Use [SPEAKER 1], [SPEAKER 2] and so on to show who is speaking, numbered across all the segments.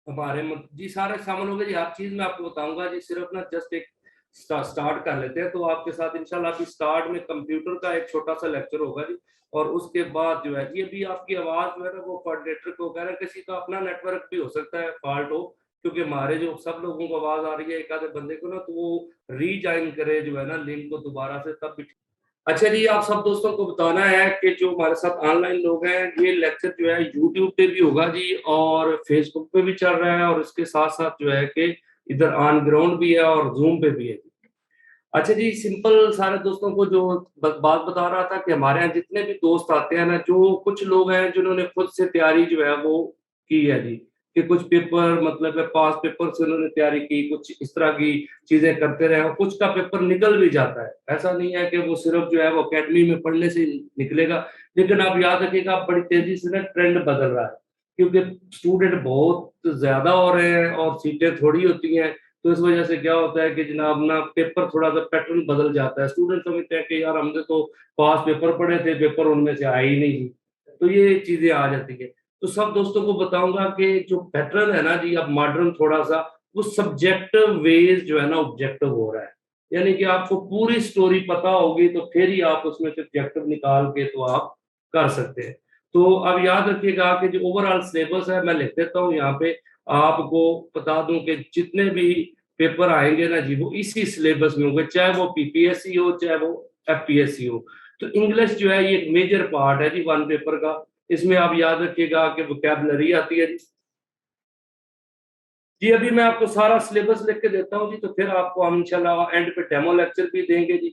[SPEAKER 1] जी सारे शामिल हो गए जी, हर चीज मैं आपको बताऊंगा जी। सिर्फ ना जस्ट एक स्टार्ट कर लेते हैं, तो आपके साथ इंशाल्लाह अभी स्टार्ट में कंप्यूटर का एक छोटा सा लेक्चर होगा जी। और उसके बाद जो है जी, अभी आपकी आवाज जो है ना वो कोऑर्डिनेटर को कह रहा है, किसी का अपना नेटवर्क भी हो सकता है फॉल्ट हो, क्योंकि हमारे जो सब लोगों को आवाज आ रही है एक आधे बंदे को ना, तो वो रीज्वाइन करे जो है ना लिंक को दोबारा से, तब भी। अच्छा जी, आप सब दोस्तों को बताना है कि जो हमारे साथ ऑनलाइन लोग हैं, ये लेक्चर जो है यूट्यूब पे भी होगा जी, और फेसबुक पे भी चल रहा है, और इसके साथ साथ जो है कि इधर ऑन ग्राउंड भी है और जूम पे भी है। अच्छा जी, सिंपल सारे दोस्तों को जो बात बता रहा था कि हमारे यहाँ जितने भी दोस्त आते हैं ना, जो कुछ लोग हैं जिन्होंने खुद से तैयारी जो है वो की है जी, कि कुछ पेपर मतलब है पास पेपर से उन्होंने तैयारी की, कुछ इस तरह की चीजें करते रहे, और कुछ का पेपर निकल भी जाता है। ऐसा नहीं है कि वो सिर्फ जो है वो अकेडमी में पढ़ने से ही निकलेगा। लेकिन आप याद रखिएगा, बड़ी तेजी से ना ट्रेंड बदल रहा है, क्योंकि स्टूडेंट बहुत ज्यादा हो रहे हैं और सीटें थोड़ी होती हैं। तो इस वजह से क्या होता है कि जनाब ना पेपर थोड़ा सा पैटर्न बदल जाता है। स्टूडेंट समझते हैं कि यार हमने तो पास पेपर पढ़े थे, पेपर उनमें से आए ही नहीं। तो ये चीजें आ जाती है। तो सब दोस्तों को बताऊंगा कि जो पैटर्न है ना जी, अब मॉडर्न थोड़ा सा, वो सब्जेक्टिव वेज जो है ना ऑब्जेक्टिव हो रहा है। यानी कि आपको पूरी स्टोरी पता होगी तो फिर ही आप उसमें से ऑब्जेक्टिव निकाल के तो आप कर सकते हैं। तो अब याद रखिएगा कि जो ओवरऑल सिलेबस है मैं लिख देता हूँ यहाँ पे, आपको बता दूं कि जितने भी पेपर आएंगे ना जी, वो इसी सिलेबस में होंगे, चाहे वो पीपीएससी हो चाहे वो एफपीएससी हो। तो इंग्लिश जो है ये एक मेजर पार्ट है जी वन पेपर का। इसमें आप याद रखिएगा कि वोकैबुलरी आती है जी। अभी मैं आपको सारा सिलेबस लिख के देता हूँ जी, तो फिर आपको हम इंशाल्लाह एंड पे डेमो लेक्चर भी देंगे जी।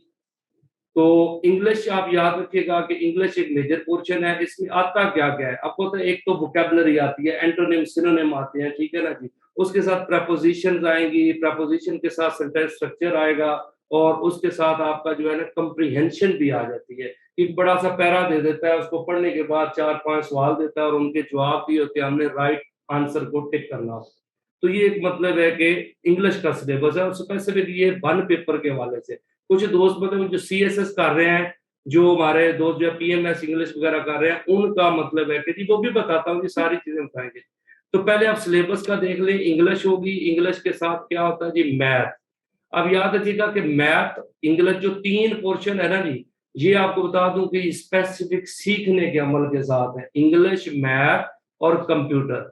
[SPEAKER 1] तो इंग्लिश आप याद रखिएगा कि इंग्लिश एक मेजर पोर्शन है। इसमें आता क्या क्या है आपको, तो एक तो वोकैबुलरी आती है, एंटोनिम सिनोनिम आते हैं, ठीक है ना जी। उसके साथ प्रपोजिशंस आएंगी, प्रपोजिशन के साथ सेंटेंस स्ट्रक्चर आएगा, और उसके साथ आपका जो है ना कंप्रीहेंशन भी आ जाती है। एक बड़ा सा पैरा दे देता है, उसको पढ़ने के बाद चार पांच सवाल देता है और उनके जवाब दिए होते हैं, हमने राइट आंसर को टिक करना होता है। तो ये एक मतलब है कि इंग्लिश का सिलेबस है, और स्पेसिफिक ये वन पेपर के हवाले से। कुछ दोस्त मतलब जो सीएसएस कर रहे हैं, जो हमारे दोस्त जो पीएमएस इंग्लिश वगैरह कर रहे हैं, उनका मतलब है कि जी वो भी बताता हूँ, ये सारी चीजें बताएंगे। तो पहले आप सिलेबस का देख लें। इंग्लिश होगी, इंग्लिश के साथ क्या होता है जी, मैथ। अब याद रखिएगा कि मैथ इंग्लिश जो तीन पोर्शन है ना जी, ये आपको बता दूं कि स्पेसिफिक सीखने के अमल के साथ है, इंग्लिश, मैथ और कंप्यूटर।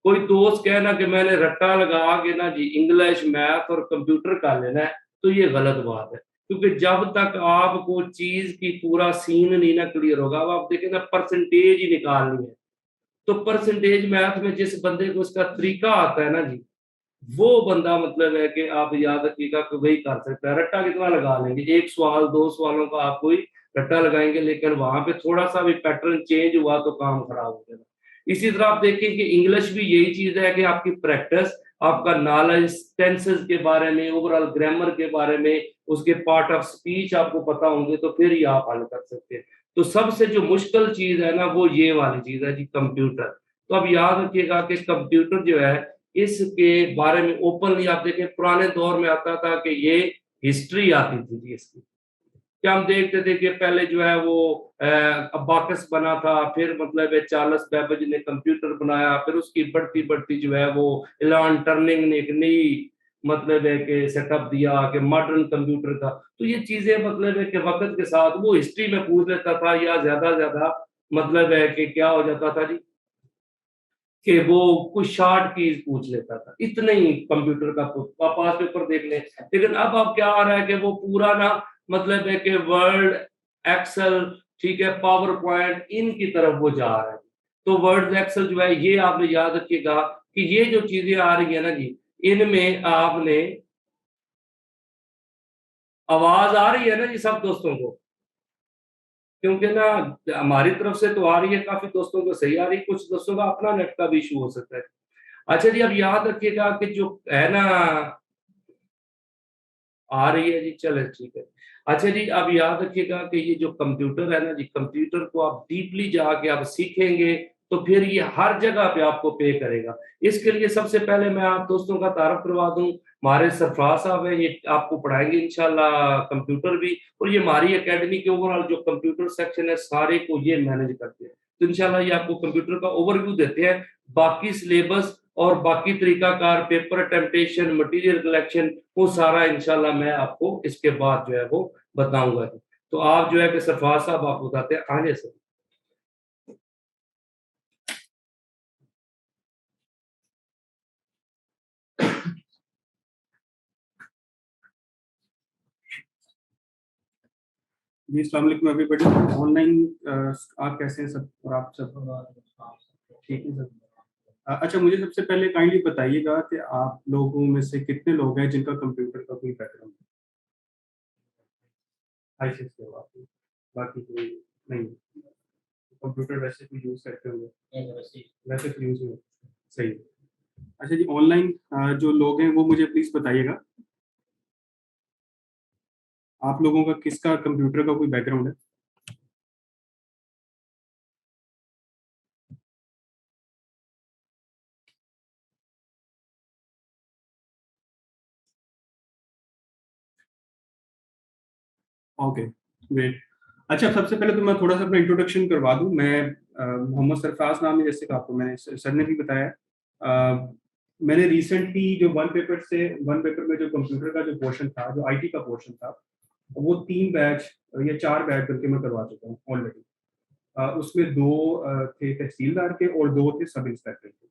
[SPEAKER 1] कोई दोस्त कहना कि मैंने रट्टा लगा के ना जी इंग्लिश, मैथ और कंप्यूटर कर लेना है, तो ये गलत बात है। क्योंकि जब तक आपको चीज की पूरा सीन नहीं ना क्लियर होगा, अब आप देखें ना परसेंटेज ही निकालनी है, तो परसेंटेज मैथ में जिस बंदे को इसका तरीका आता है ना जी, वो बंदा मतलब है कि आप याद रखिएगा कि वही कर सकता है। रट्टा कितना लगा लेंगे, एक सवाल दो सवालों का आप कोई रट्टा लगाएंगे, लेकिन वहां पे थोड़ा सा भी पैटर्न चेंज हुआ तो काम खराब हो जाएगा। इसी तरह आप देखिए कि इंग्लिश भी यही चीज है कि आपकी प्रैक्टिस, आपका नॉलेज टेंसेस के बारे में, ओवरऑल ग्रामर के बारे में, उसके पार्ट ऑफ स्पीच आपको पता होंगे तो फिर ही आप हल कर सकते हैं। तो सबसे जो मुश्किल चीज है ना, वो ये वाली चीज है जी, कंप्यूटर। तो अब याद रखिएगा कि कंप्यूटर जो है, इसके बारे में ओपनली आप देखें, पुराने दौर में आता था कि ये हिस्ट्री आती थी जी इसकी, क्या हम देखते थे कि पहले जो है वो अबाकस बना था, फिर मतलब है चार्ल्स बेबेज ने कंप्यूटर बनाया, फिर उसकी बढ़ती बढ़ती जो है वो इलान टर्निंग ने एक नई मतलब है कि सेटअप दिया कि मॉडर्न कंप्यूटर का। तो ये चीजें मतलब है कि वक्त के साथ वो हिस्ट्री में पूछ लेता था, या ज्यादा ज्यादा मतलब है कि क्या हो जाता था जी, कि वो कुछ शॉर्ट कीज पूछ लेता था, इतने ही कंप्यूटर का पास पेपर देख ले। लेकिन अब क्या आ रहा है कि वो पूरा ना मतलब है कि वर्ड, एक्सेल, ठीक है, पावर पॉइंट, इनकी तरफ वो जा रहा है। तो वर्ड एक्सेल जो है, ये आपने याद रखिएगा कि ये जो चीजें आ रही है ना जी, इनमें आपने, आवाज आ रही है ना जी सब दोस्तों को, क्योंकि ना हमारी तरफ से तो आ रही है, काफी दोस्तों को सही आ रही है, कुछ दोस्तों का अपना नेट का भी इशू हो सकता है। अच्छा जी, अब याद रखिएगा कि जो है ना, आ रही है जी, चले ठीक है। अच्छा जी, अब याद रखिएगा कि ये जो कंप्यूटर है ना जी, कंप्यूटर को आप डीपली जाके आप सीखेंगे तो फिर ये हर जगह पे आपको पे करेगा। इसके लिए सबसे पहले मैं आप दोस्तों का तारुफ करवा दूं, हमारे सरफराज साहब हैं, ये आपको पढ़ाएंगे इंशाल्लाह कंप्यूटर भी। और ये हमारी एकेडमी के ओवरऑल जो कंप्यूटर सेक्शन है, सारे को ये मैनेज करते हैं। तो इंशाल्लाह ये आपको कंप्यूटर का ओवरव्यू देते हैं। बाकी सिलेबस और बाकी तरीकाकार, पेपर टेम्पटेशन, मटेरियल कलेक्शन, वो सारा इंशाल्लाह मैं आपको इसके बाद जो है वो बताऊंगा। तो आप जो है कि सरफराज साहब आप बताते हैं आगे से।
[SPEAKER 2] जी अस्सलाम वालेकुम एवरीबॉडी। ऑनलाइन आप कैसे हैं सब, और आप सब ठीक है सब? अच्छा, मुझे सबसे पहले काइंडली बताइएगा कि आप लोगों में से कितने लोग हैं जिनका कंप्यूटर का कोई बैकग्राउंड है? आई से हो आप? बाकी कोई नहीं? कंप्यूटर वैसे कोई यूज़ करते होंगे? वैसे तो यूज़ नहीं। सही। अच्छा जी, ऑनलाइन जो लोग हैं वो मुझे प्लीज़ बताइएगा, आप लोगों का किसका कंप्यूटर का कोई बैकग्राउंड है? Okay, great. अच्छा, सबसे पहले तो मैं थोड़ा सा अपना इंट्रोडक्शन करवा दूँ। मैं मोहम्मद सरफराज नाम है, जैसे कि आपको मैंने सर ने भी बताया। मैंने रिसेंटली जो वन पेपर में जो कंप्यूटर का जो पोर्शन था, जो आईटी का पोर्शन था, वो 3 बैच या 4 बैच करके मैं करवा चुका हूँ ऑलरेडी। उसमें 2 थे तहसीलदार के और 2 थे सब इंस्पेक्टर के।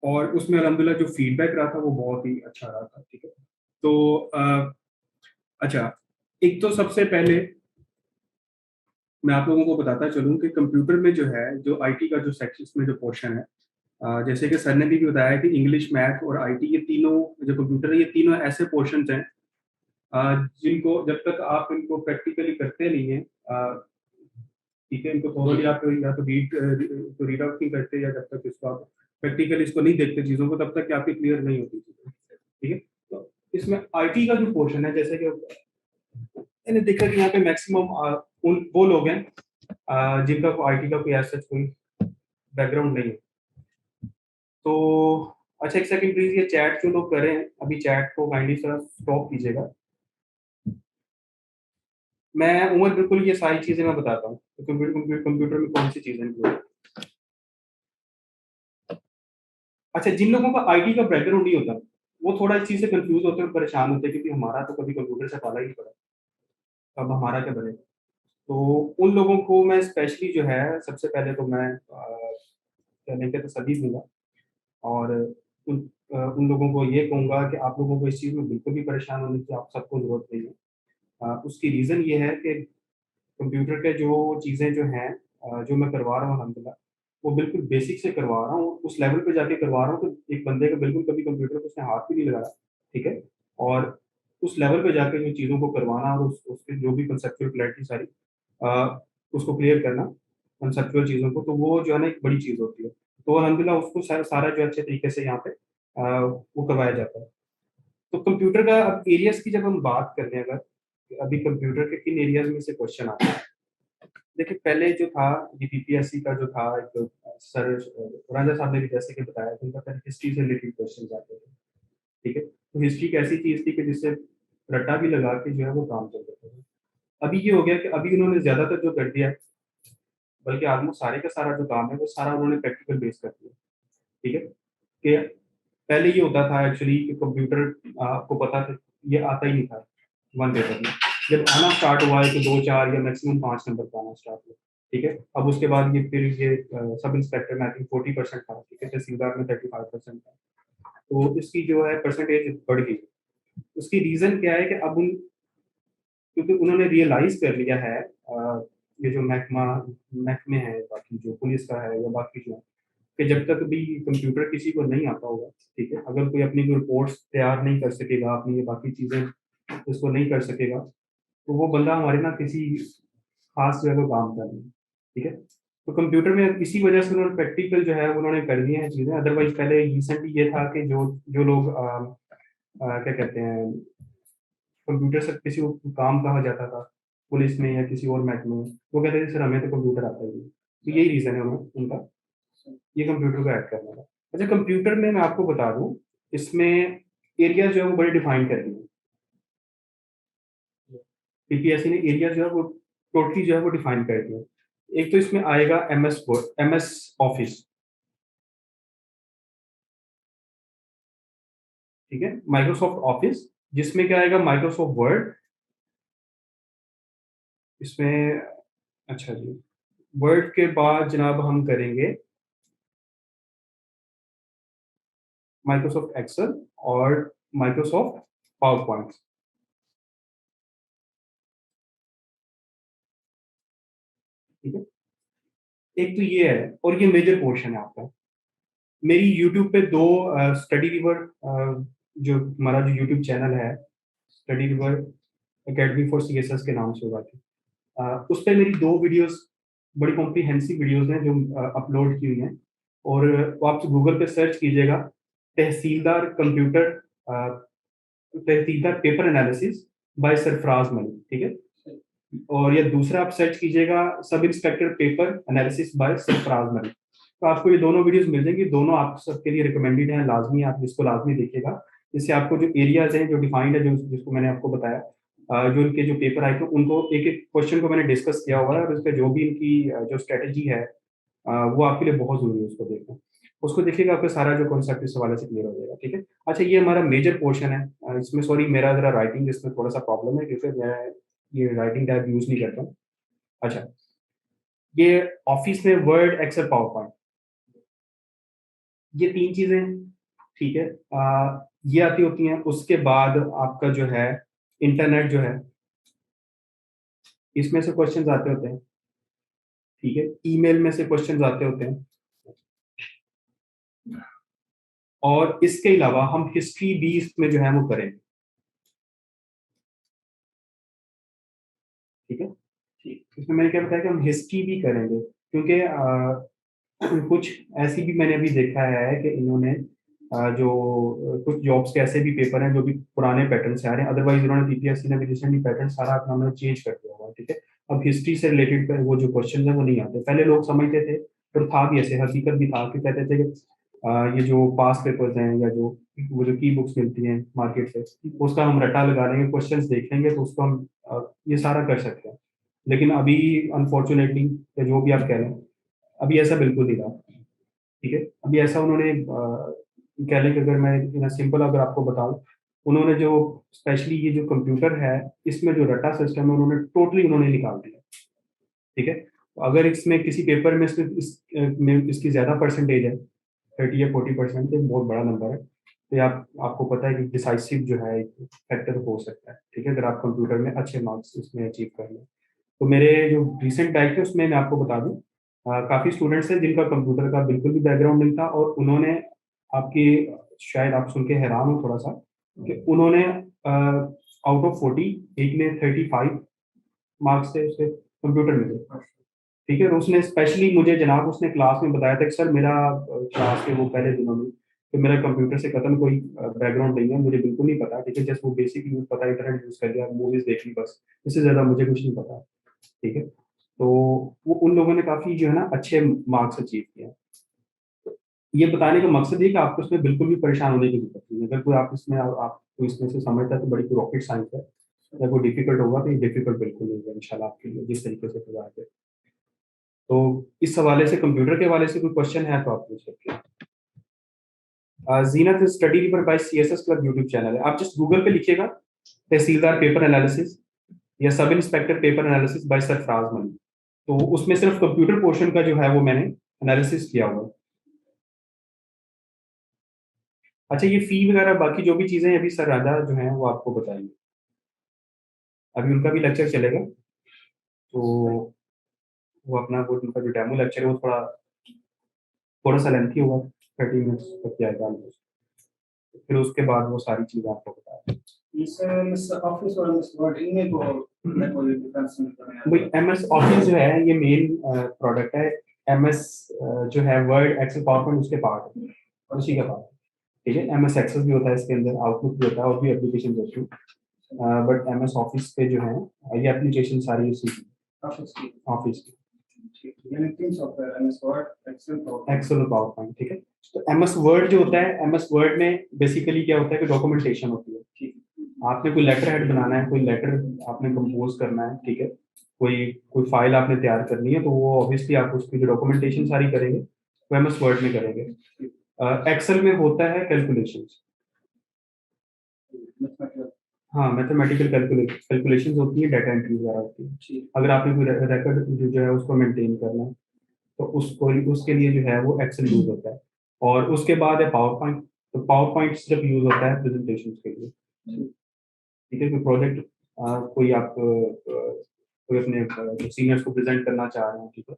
[SPEAKER 2] और उसमें अल्हम्दुलिल्लाह जो फीडबैक रहा था वो बहुत ही अच्छा रहा था, ठीक है। तो अच्छा, एक तो सबसे पहले मैं आप लोगों को बताता चलूँ कि कंप्यूटर में जो है, जो आईटी का जो सेक्शन में जो पोर्शन है, जैसे कि सर ने भी बताया कि इंग्लिश, मैथ और आईटी, ये तीनों जो कंप्यूटर है, ये तीनों ऐसे पोर्शंस हैं जिनको जब तक आप इनको प्रैक्टिकली करते नहीं हैं, ठीक है, इनको थोड़ी आप या तो रीड आउट नहीं करते, या जब तक इसको आप प्रैक्टिकली इसको नहीं देखते चीज़ों को, तब तक कि आपकी क्लियर नहीं होती चीज़ें, ठीक है। तो इसमें आईटी का जो पोर्शन है, जैसे कि मैंने देखा कि यहाँ पे मैक्सिमम उन वो लोग हैं जिनका आईटी का कोई ऐसा कोई बैकग्राउंड नहीं है। तो अच्छा, एक सेकंड प्लीज, ये चैट जो लोग कर रहे हैं अभी, चैट को काइंडली थोड़ा स्टॉप कीजिएगा। मैं उमर बिल्कुल ये सारी चीजें मैं बताता हूँ, तो कंप्यूटर में कौन सी चीजें include हैं। अच्छा, जिन लोगों का आईटी का बैकग्राउंड नहीं होता, वो थोड़ा इस चीज से कंफ्यूज होते हैं, परेशान होते हैं, क्योंकि हमारा तो कभी कंप्यूटर से पाला ही नहीं पड़ा, अब हमारा क्या बने। तो उन लोगों को मैं स्पेशली जो है, सबसे पहले तो मैं कहने के तो सभी दूंगा, और उन उन लोगों को ये कहूँगा कि आप लोगों को इस चीज़ में बिल्कुल भी परेशान होने की आप सबको ज़रूरत नहीं है। उसकी रीज़न ये है कि कंप्यूटर के जो चीज़ें जो हैं, जो मैं करवा रहा हूँ अल्हम्दुलिल्लाह, वो बिल्कुल बेसिक से करवा रहा हूँ, उस लेवल पे जाके करवा रहा हूँ कि एक बंदे का बिल्कुल कभी कंप्यूटर पे उसने हाथ भी नहीं लगाया, ठीक है? और उस लेवल पे जाके जो चीज़ों को करवाना, और उसकी जो भी कंसेप्चुअल क्लैरिटी सारी, उसको क्लियर करना, कंसेप्चुअल चीज़ों को, तो वो जो है ना एक बड़ी चीज़ होती है। तो अल्हम्दुलिल्लाह उसको सारा जो अच्छे तरीके से यहाँ पे वो करवाया जाता है। तो कंप्यूटर का अब एरियाज़ की जब हम बात कर रहे हैं, अगर अभी कंप्यूटर के किन एरियाज़ में से क्वेश्चन आता है। देखिए, पहले जो था, ये बीपीएससी का जो था, एक सर राजा साहब ने भी जैसे कि बताया कि उनका पहले हिस्ट्री से रिलेटेड क्वेश्चन आते थे, ठीक है। तो हिस्ट्री एक ऐसी चीज़ थी कि जिससे रट्टा भी लगा के जो है वो काम चल जाता था। अभी ये हो गया कि अभी उन्होंने ज़्यादातर जो कर दिया है, बल्कि ऑलमोस्ट सारे का सारा जो काम है वो सारा उन्होंने प्रैक्टिकल बेस कर दिया, ठीक है। कि पहले ये होता था एक्चुअली कि कंप्यूटर आपको पता था, ये आता ही नहीं था वन पेपर में। जब आना स्टार्ट हुआ है तो 2 4 या मैक्सिमम 5 नंबर का आना स्टार्ट हुआ, ठीक है। अब उसके बाद ये फिर ये सब इंस्पेक्टर में आई थिंक 40% था, ठीक है, तहसीलदार में 35% था। तो इसकी जो है परसेंटेज बढ़ गई। उसकी रीजन क्या है कि अब उन क्योंकि उन्होंने रियलाइज कर लिया है, ये जो महकमे हैं, बाकी जो पुलिस का है या बाकी जो है, कि जब तक भी कंप्यूटर किसी को नहीं आता होगा, ठीक है, अगर कोई अपनी रिपोर्ट्स तैयार नहीं कर सकेगा, अपनी ये बाकी चीज़ें उसको नहीं कर सकेगा, तो वो बंदा हमारे ना किसी खास जगह पे काम कर रहे हैं, ठीक है। तो कंप्यूटर में इसी वजह से उन्होंने प्रैक्टिकल जो है उन्होंने कर दिए हैं चीज़ें। अदरवाइज पहले रिसेंटली ये था कि जो जो लोग क्या कहते हैं, कंप्यूटर से किसी को काम कहा जाता था, पुलिस में या किसी और महकमे में, वो कहते थे सर हमें तो कंप्यूटर आता ही नहीं। तो यही रीज़न है उनका, ये कंप्यूटर को ऐड करने का। अच्छा, कंप्यूटर में मैं आपको बता दूँ, इसमें एरियाज़ जो है वो बड़े डिफाइन कर दिए हैं। पीपीएससी ने एरिया जो है वो टोटली जो है वो डिफाइन कर दिए हैं। एक तो इसमें आएगा एमएस वर्ड, एमएस ऑफिस, ठीक है, माइक्रोसॉफ्ट ऑफिस, जिसमें क्या आएगा, माइक्रोसॉफ्ट वर्ड, इसमें, अच्छा जी, वर्ड के बाद जनाब हम करेंगे माइक्रोसॉफ्ट एक्सेल और माइक्रोसॉफ्ट पावर पॉइंट। ठीक है, एक तो ये है, और ये मेजर पोर्शन है आपका। मेरी यूट्यूब पे दो स्टडी रिवर, जो हमारा जो यूट्यूब चैनल है, study river academy for CSS के नाम से होगा, उस पर मेरी दो वीडियोस, बड़ी कॉम्प्रिहेंसिव वीडियोस हैं जो अपलोड की हुई हैं। और वो आप गूगल पे सर्च कीजिएगा, तहसीलदार कंप्यूटर, तहसीलदार paper analysis by Sarfaraz Malik, ठीक है। और ये दूसरा आप सर्च कीजिएगा, sub inspector paper analysis by Sarfaraz Malik. तो आपको ये दोनों वीडियोस मिल जाएंगी, दोनों आप सबके लिए रिकमेंडेड हैं, लाजमी आप इसको लाजमी देखिएगा। इससे आपको जो एरियाज हैं जो डिफाइंड है, जो जिसको मैंने आपको बताया, जो इनके जो पेपर आए थे उनको एक एक क्वेश्चन को मैंने डिस्कस किया हुआ है, और उसका जो भी इनकी जो स्ट्रेटेजी है, वो आपके लिए बहुत जरूरी है उसको देखना। उसको देखिएगा, आपका सारा जो कॉन्सेप्ट इस हवाले से क्लियर हो जाएगा, ठीक है। अच्छा, ये हमारा मेजर पोर्शन है। इसमें सॉरी, मेरा जरा राइटिंग इसमें थोड़ा सा प्रॉब्लम है, क्योंकि मैं ये राइटिंग टैब यूज नहीं करता हूँ। अच्छा, ये ऑफिस में वर्ड, एक्सेल, पावर पॉइंट, ये तीन चीजें, ठीक है। ये आती होती हैं। उसके बाद आपका जो है इंटरनेट जो है, इसमें से क्वेश्चंस आते होते हैं, ठीक है। ईमेल में से क्वेश्चंस आते होते हैं, और इसके अलावा हम हिस्ट्री भी इसमें जो है वो करेंगे, ठीक है। ठीक, इसमें मैंने क्या बताया कि हम हिस्ट्री भी करेंगे, क्योंकि कुछ ऐसी भी मैंने अभी देखा है कि इन्होंने जो कुछ जॉब्स के ऐसे भी पेपर हैं जो भी पुराने पैटर्न से आ रहे हैं, अदरवाइज इन्होंने पीपीएससी ने भी रिसेंटली पैटर्न सारा अपना उन्होंने चेंज कर दिया हुआ है, ठीक है। अब हिस्ट्री से रिलेटेड वो जो क्वेश्चन है वो नहीं आते। पहले लोग समझते थे, और था भी ऐसे, हकीकत भी था कि कहते थे कि ये जो पास पेपर्स हैं, या जो वो जो की बुक्स मिलती हैं मार्केट से, उसका हम रट्टा लगा लेंगे, क्वेश्चंस देख लेंगे तो उसको हम ये सारा कर सकते हैं। लेकिन अभी अनफॉर्चुनेटली, या जो भी आप कह लें, अभी ऐसा बिल्कुल नहीं रहा, ठीक है। अभी ऐसा उन्होंने कह लें कि अगर मैं इन सिंपल अगर आपको बताऊं, उन्होंने जो स्पेशली ये जो कंप्यूटर है, इसमें जो रटा सिस्टम है उन्होंने टोटली उन्होंने निकाल दिया, ठीक है। तो अगर इसमें किसी पेपर में में इसकी ज्यादा परसेंटेज है, 30 या 40%, तो एक बहुत बड़ा नंबर है। तो आपको पता है कि डिसाइसिव जो है एक फैक्टर हो सकता है, ठीक है, अगर आप कंप्यूटर में अच्छे मार्क्स इसमें अचीव कर लें। तो मेरे जो रिसेंट बैच थे उसमें मैं आपको बता दूं, काफ़ी स्टूडेंट्स हैं जिनका कंप्यूटर का बिल्कुल भी बैकग्राउंड नहीं था, और उन्होंने आपकी, शायद आप सुन के हैरान हो थोड़ा सा, कि उन्होंने आउट ऑफ 40, एक में 35 मार्क्स थे उसके कंप्यूटर में थे, ठीक है। और उसने स्पेशली मुझे जनाब उसने क्लास में बताया था कि सर मेरा क्लास के वो पहले दिनों में, तो मेरा कंप्यूटर से कतन कोई बैकग्राउंड नहीं है, मुझे बिल्कुल नहीं पता, ठीक है। जस्ट वो बेसिक यूज पता, इंटरनेट यूज कर लिया, मूवीज देख ली, बस, इससे ज़्यादा मुझे कुछ नहीं पता, ठीक है। तो वो उन लोगों ने काफ़ी जो है ना अच्छे मार्क्स अचीव किए हैं। ये बताने का मकसद ये कि आपको इसमें बिल्कुल भी परेशान होने की जरूरत नहीं है। अगर कोई आप इसमें आपको इसमें से समझता है तो बड़ी रॉकेट साइंस है, या कोई डिफिकल्ट होगा तो ये डिफिकल्ट बिल्कुल नहीं है इंशाल्लाह आपके लिए, जिस तरीके से पढ़ा है। तो इस हवाले से, कंप्यूटर के हवाले से कोई क्वेश्चन है तो आप पूछ सकते हैं। Zeenat study river by CSS club YouTube channel है, आप जस्ट गूगल पे लिखिएगा तहसीलदार पेपर एनालिसिस या सब inspector paper analysis by Sarfaraz Malik, तो उसमें सिर्फ कंप्यूटर पोर्शन का जो है वो मैंने एनालिसिस किया हुआ है। अच्छा, ये फी वगैरह बाकी जो भी चीजें हैं, अभी सर राजा जो हैं वो आपको बताएंगे, अभी उनका भी लेक्चर चलेगा। तो वो अपना वो उनका जो डेमो लेक्चर है वो थोड़ा थोड़ा सा लेंथी होगा, 30 मिनट्स तक जाएगा almost। फिर उसके बाद वो सारी चीजें आपको बताएंगे।
[SPEAKER 3] एमएस ऑफिस और एमएस वर्ड इनमें कोई डिफरेंस नहीं
[SPEAKER 2] भाई एमएस ऑफिस जो है ये मेन प्रोडक्ट है, एमएस जो है वर्ड, एक्सेल, पावर पॉइंट उसके पार्ट है, और उसी का पार्ट, ठीक है। एमएस एक्सेल भी होता है इसके अंदर, आउटलुक भी होता है, और भी एप्लीकेशन होती है, बट एमएस ऑफिस पे जो है ये एप्लीकेशन सारी उसी की, ऑफिस की,
[SPEAKER 3] यानी तीन सॉफ्टवेयर एमएस वर्ड
[SPEAKER 2] एक्सेल और पावर पॉइंट, ठीक है। तो एमएस वर्ड जो होता है, एमएस वर्ड में बेसिकली क्या होता है कि डॉक्यूमेंटेशन होती है, ठीक है। आपने कोई लेटर हेड बनाना है, कोई लेटर आपने कंपोज करना है, ठीक है, कोई कोई फाइल आपने तैयार करनी है, तो वो ऑब्वियसली आप उसकी जो डॉक्यूमेंटेशन सारी करेंगे वो एमएस वर्ड में करेंगे। एक्सेल में होता है कैलकुलेशंस, हाँ, मैथमेटिकल कैलकुलेशंस होती है, डाटा एंट्री वगैरह होती है।
[SPEAKER 3] जी
[SPEAKER 2] अगर आपने कोई रिकॉर्ड जो है उसको मेंटेन करना है तो उसको उसके लिए जो है वो एक्सेल यूज होता है। और उसके बाद है पावर पॉइंट। तो पावर पॉइंट सिर्फ यूज होता है प्रेजेंटेशन के लिए। ठीक है, कोई प्रोजेक्ट कोई आप कोई अपने सीनियर्स को प्रेजेंट करना चाह रहे हैं, ठीक है,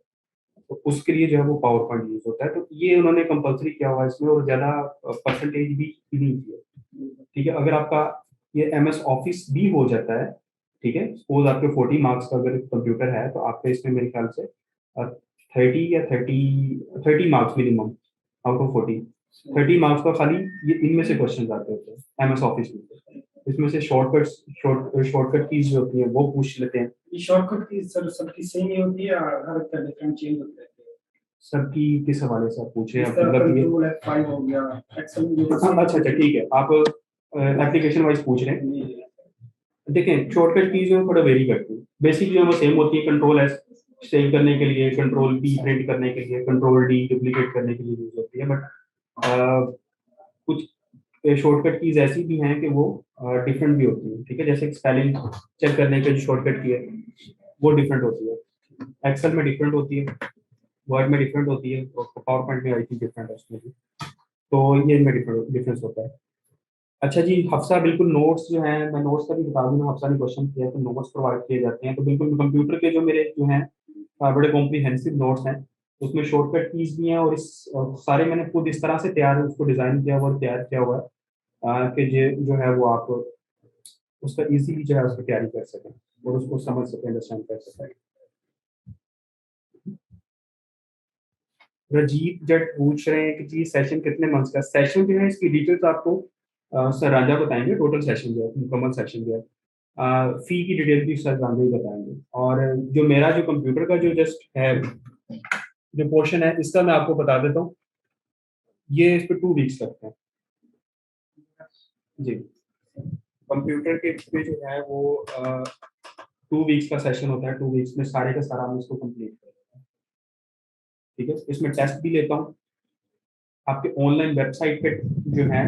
[SPEAKER 2] तो उसके लिए जो है वो पावर पॉइंट यूज होता है। तो ये उन्होंने कंपलसरी किया हुआ है इसमें, और ज़्यादा परसेंटेज भी नहीं की है। ठीक है, अगर आपका ये MS ऑफिस भी हो जाता है, ठीक है, सपोज आपके 40 मार्क्स का अगर कंप्यूटर है, तो आपके इसमें मेरे ख्याल से 30 marks minimum out of 40, 30 marks का खाली ये इनमें से क्वेश्चन आते होते हैं MS ऑफिस में। इसमें से शॉर्टकट कीज जो होती हैं वो पूछ लेते हैं।
[SPEAKER 3] ये शॉर्टकट की सर सबकी सेम ही होती है या हर एक का डिफरेंट चेंज होता है?
[SPEAKER 2] सबकी किस हवाले से आप पूछ रहे
[SPEAKER 3] इस
[SPEAKER 2] हैं,
[SPEAKER 3] तरह
[SPEAKER 2] मतलब ये
[SPEAKER 3] कंट्रोल F5 हो गया, एक्सेल में जो
[SPEAKER 2] अच्छा अच्छा ठीक है, आप एप्लीकेशन वाइज पूछ रहे हैं। देखें, शॉर्टकट कीज जो है थोड़ा वेरी करती है, बेसिक जो है वो सेम होती है। कंट्रोल एस सेव करने के लिए, कंट्रोल P प्रिंट करने के लिए, कंट्रोल D डुप्लीकेट करने के लिए यूज होती है। बट कुछ शॉर्टकट कीज ऐसी भी हैं कि वो डिफरेंट भी होती है। ठीक है, जैसे स्पेलिंग चेक करने के जो शॉर्टकट की है वो डिफरेंट होती है, एक्सेल में डिफरेंट होती है, वर्ड में डिफरेंट होती है, और पावर पॉइंट में आई थिंक डिफरेंट है उसमें भी। तो ये इनमें डिफरेंस होता है। अच्छा जी, हफ्सा बिल्कुल नोट्स जो हैं, मैं नोट्स का भी बता दूं, हफ्सा ने क्वेश्चन किया तो नोट्स प्रोवाइड किए जाते हैं। तो बिल्कुल कंप्यूटर के जो मेरे जो हैं बड़े कॉम्प्रीहेंसिव नोट्स हैं, उसमें शॉर्टकट कीज भी हैं, और इस सारे मैंने खुद इस तरह से तैयार उसको डिजाइन किया हुआ और तैयार किया हुआ है कि जो है वो आप उसका इजीली जो है उसकी तैयारी कर सकें और उसको समझ सकें, अंडरस्टैंड कर सकें। रजीत जट पूछ रहे हैं कि जी सेशन कितने मंथ्स का सेशन जो है, इसकी डिटेल्स आपको सर राजा बताएंगे। टोटल सेशन जो है, मुकम्मल सेशन जो है, फी की डिटेल भी सर राजा ही बताएंगे। और जो मेरा जो कंप्यूटर का जो जस्ट है जो पोर्शन है, इसका मैं आपको बता देता हूँ। ये इस पर 2 वीक्स लगते हैं जी। कंप्यूटर के पे जो है वो 2 वीक्स का सेशन होता है। 2 वीक्स में सारे का सारा हम इसको कंप्लीट करते हैं। ठीक है, इसमें टेस्ट भी लेता हूँ आपके ऑनलाइन वेबसाइट पे जो है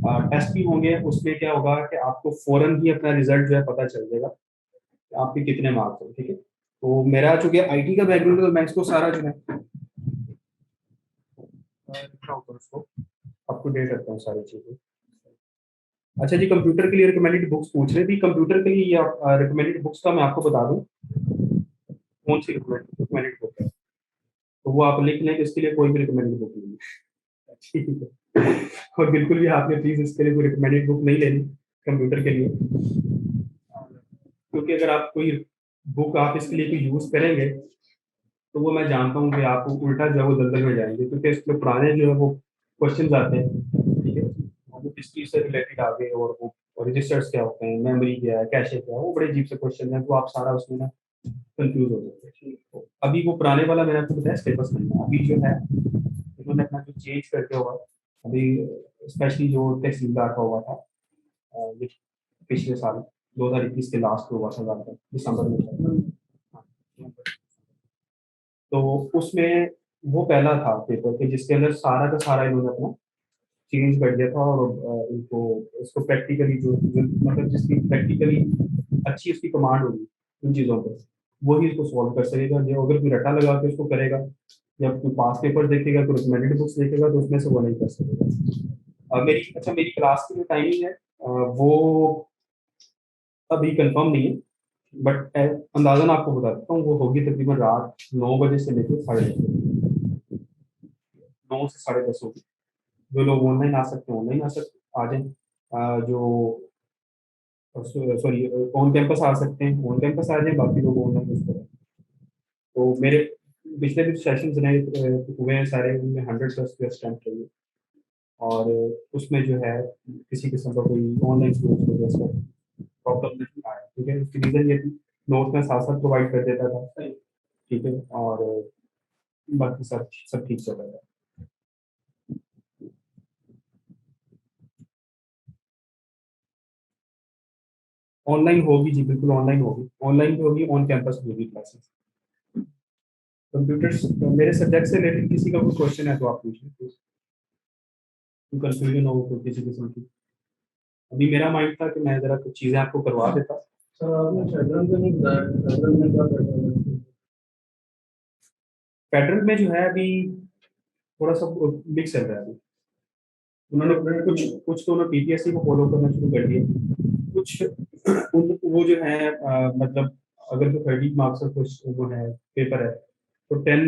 [SPEAKER 2] टेस्ट भी होंगे। उसमें क्या होगा कि आपको फौरन ही अपना रिजल्ट जो है पता चल जाएगा कि आपके कितने मार्क्स हैं। ठीक है, तो मेरा चूंकि IT का बैकग्राउंड है, तो मैं इसको सारा जो है उसको अप टू डेट रखता हूँ सारी चीजें। अच्छा जी, कंप्यूटर के लिए रिकमेंडेड बुक्स पूछ रहे थे। कंप्यूटर के लिए रिकमेंडेड बुक्स का मैं आपको बता दूं कौन सी रिकमेंडेड बुक है, तो वो आप लिख लें कि इसके लिए कोई भी रिकमेंडेड बुक नहीं है। ठीक है, और बिल्कुल भी आपने प्लीज इसके लिए कोई रिकमेंडेड बुक नहीं लेनी कंप्यूटर के लिए, क्योंकि अगर आप कोई बुक आप इसके लिए कोई यूज करेंगे तो वो मैं जानता हूँ कि आप उल्टा जो है वो दलदल में जाएंगे, क्योंकि इसमें पुराने जो है वो क्वेश्चन आते हैं। ठीक है, वो किस चीज से रिलेटेड आ गए, और वो रजिस्टर्स क्या होते हैं, मेमोरी क्या है, कैशे क्या है, वो बड़े अजीब से क्वेश्चन है, तो आप सारा उसमें ना कंफ्यूज हो जाते हैं। तो अभी वो पुराने वाला मैंने आपको बताया स्टेटस नहीं है। अभी जो है इन्होंने अपना जो चेंज करके हुआ अभी, स्पेशली जो तहसीलदार का हुआ था ये पिछले साल 2021 के लास्ट में हुआ था, ज़्यादातर दिसंबर में। तो उसमें वो पहला था पेपर कि जिसके अंदर सारा का सारा इन्होंने अपना चेंज कर दिया था, और इनको इसको प्रैक्टिकली मतलब जिसकी प्रैक्टिकली अच्छी उसकी कमांड होगी उन चीज़ों पर, वही इसको सॉल्व कर सकेगा। जो अगर कोई रट्टा लगा के उसको करेगा, जब कोई पास पेपर देखेगा, कोई रिकमेंडेड बुक्स देखेगा, तो उसमें से वो नहीं कर सकेगा। मेरी क्लास की जो टाइमिंग है वो अभी कंफर्म नहीं है, बट अंदाजन आपको बता देता हूँ, वो होगी तकरीबन रात 9 बजे से लेकर 10:30, 9 से 10:30 होगी। जो लोग ऑनलाइन आ सकते हैं ऑनलाइन आ जाएं, जो सॉरी ऑन कैंपस आ सकते हैं ऑन कैंपस आ जाएं, बाकी लोग ऑनलाइन यूज करें। तो मेरे पिछले भी सेशंस रहे हुए हैं सारे, उनमें 100+ अटेम्प्ट रही है, और उसमें जो है किसी किस्म का कोई ऑनलाइन स्टूडेंट्स को प्रॉब्लम नहीं आया। ठीक है, उसकी रीज़न ये थी नोट में साथ साथ प्रोवाइड कर देता था। ठीक है, और बाकी सब ठीक चल रहा है। ऑनलाइन होगी जी, बिल्कुल ऑनलाइन होगी, ऑनलाइन भी होगी, ऑन कैंपस भी होगी क्लासेस। कंप्यूटर्स मेरे सब्जेक्ट से रिलेटेड किसी का कोई क्वेश्चन है तो आप पूछिए, कंफ्यूजन हो तो किसी किस्म की। अभी मेरा माइंड था कि मैं ज़रा कुछ चीज़ें आपको करवा देता।
[SPEAKER 3] सर आपने फेडरल में नहीं बताया, फेडरल में क्या पैटर्न है?
[SPEAKER 2] फेडरल में जो है अभी थोड़ा सा मिक्स चल रहा है अभी। उन्होंने कुछ तो उन्होंने पीपीएससी को फॉलो करना शुरू कर दिया, कुछ वो जो है मतलब अगर तो 30 मार्क्स का कुछ वो है पेपर है तो 10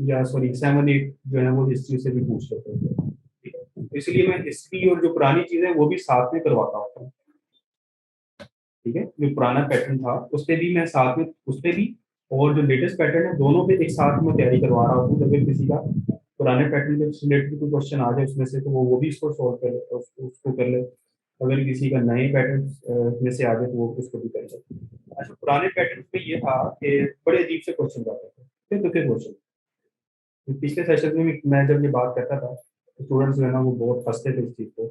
[SPEAKER 2] या सॉरी 7-8 जो है वो हिस्ट्री से भी पूछ लेते हैं, ठीक है। तो इसलिए मैं हिस्ट्री और जो पुरानी चीज़ें वो भी साथ में करवाता होता हूँ, ठीक है। जो पुराना पैटर्न था उस पर भी मैं साथ में उस पर भी, और जो लेटेस्ट पैटर्न है दोनों पे एक साथ में तैयारी करवा रहा हूँ। अगर किसी का पुराने पैटर्न के रिलेटेड कोई क्वेश्चन आ जाए उसमें से तो वो भी इसको सॉल्व कर ले, उसको कर ले। अगर किसी का नए पैटर्न में से आ जाए तो वो उसको भी कर ले। अच्छा, पुराने पैटर्न पे ये था कि बड़े अजीब से क्वेश्चन आते थे, फिर तो क्वेश्चन। पिछले सेशन में मैं जब ये बात करता था तो स्टूडेंट्स जो है ना वो बहुत हंसते थे इस चीज़ पे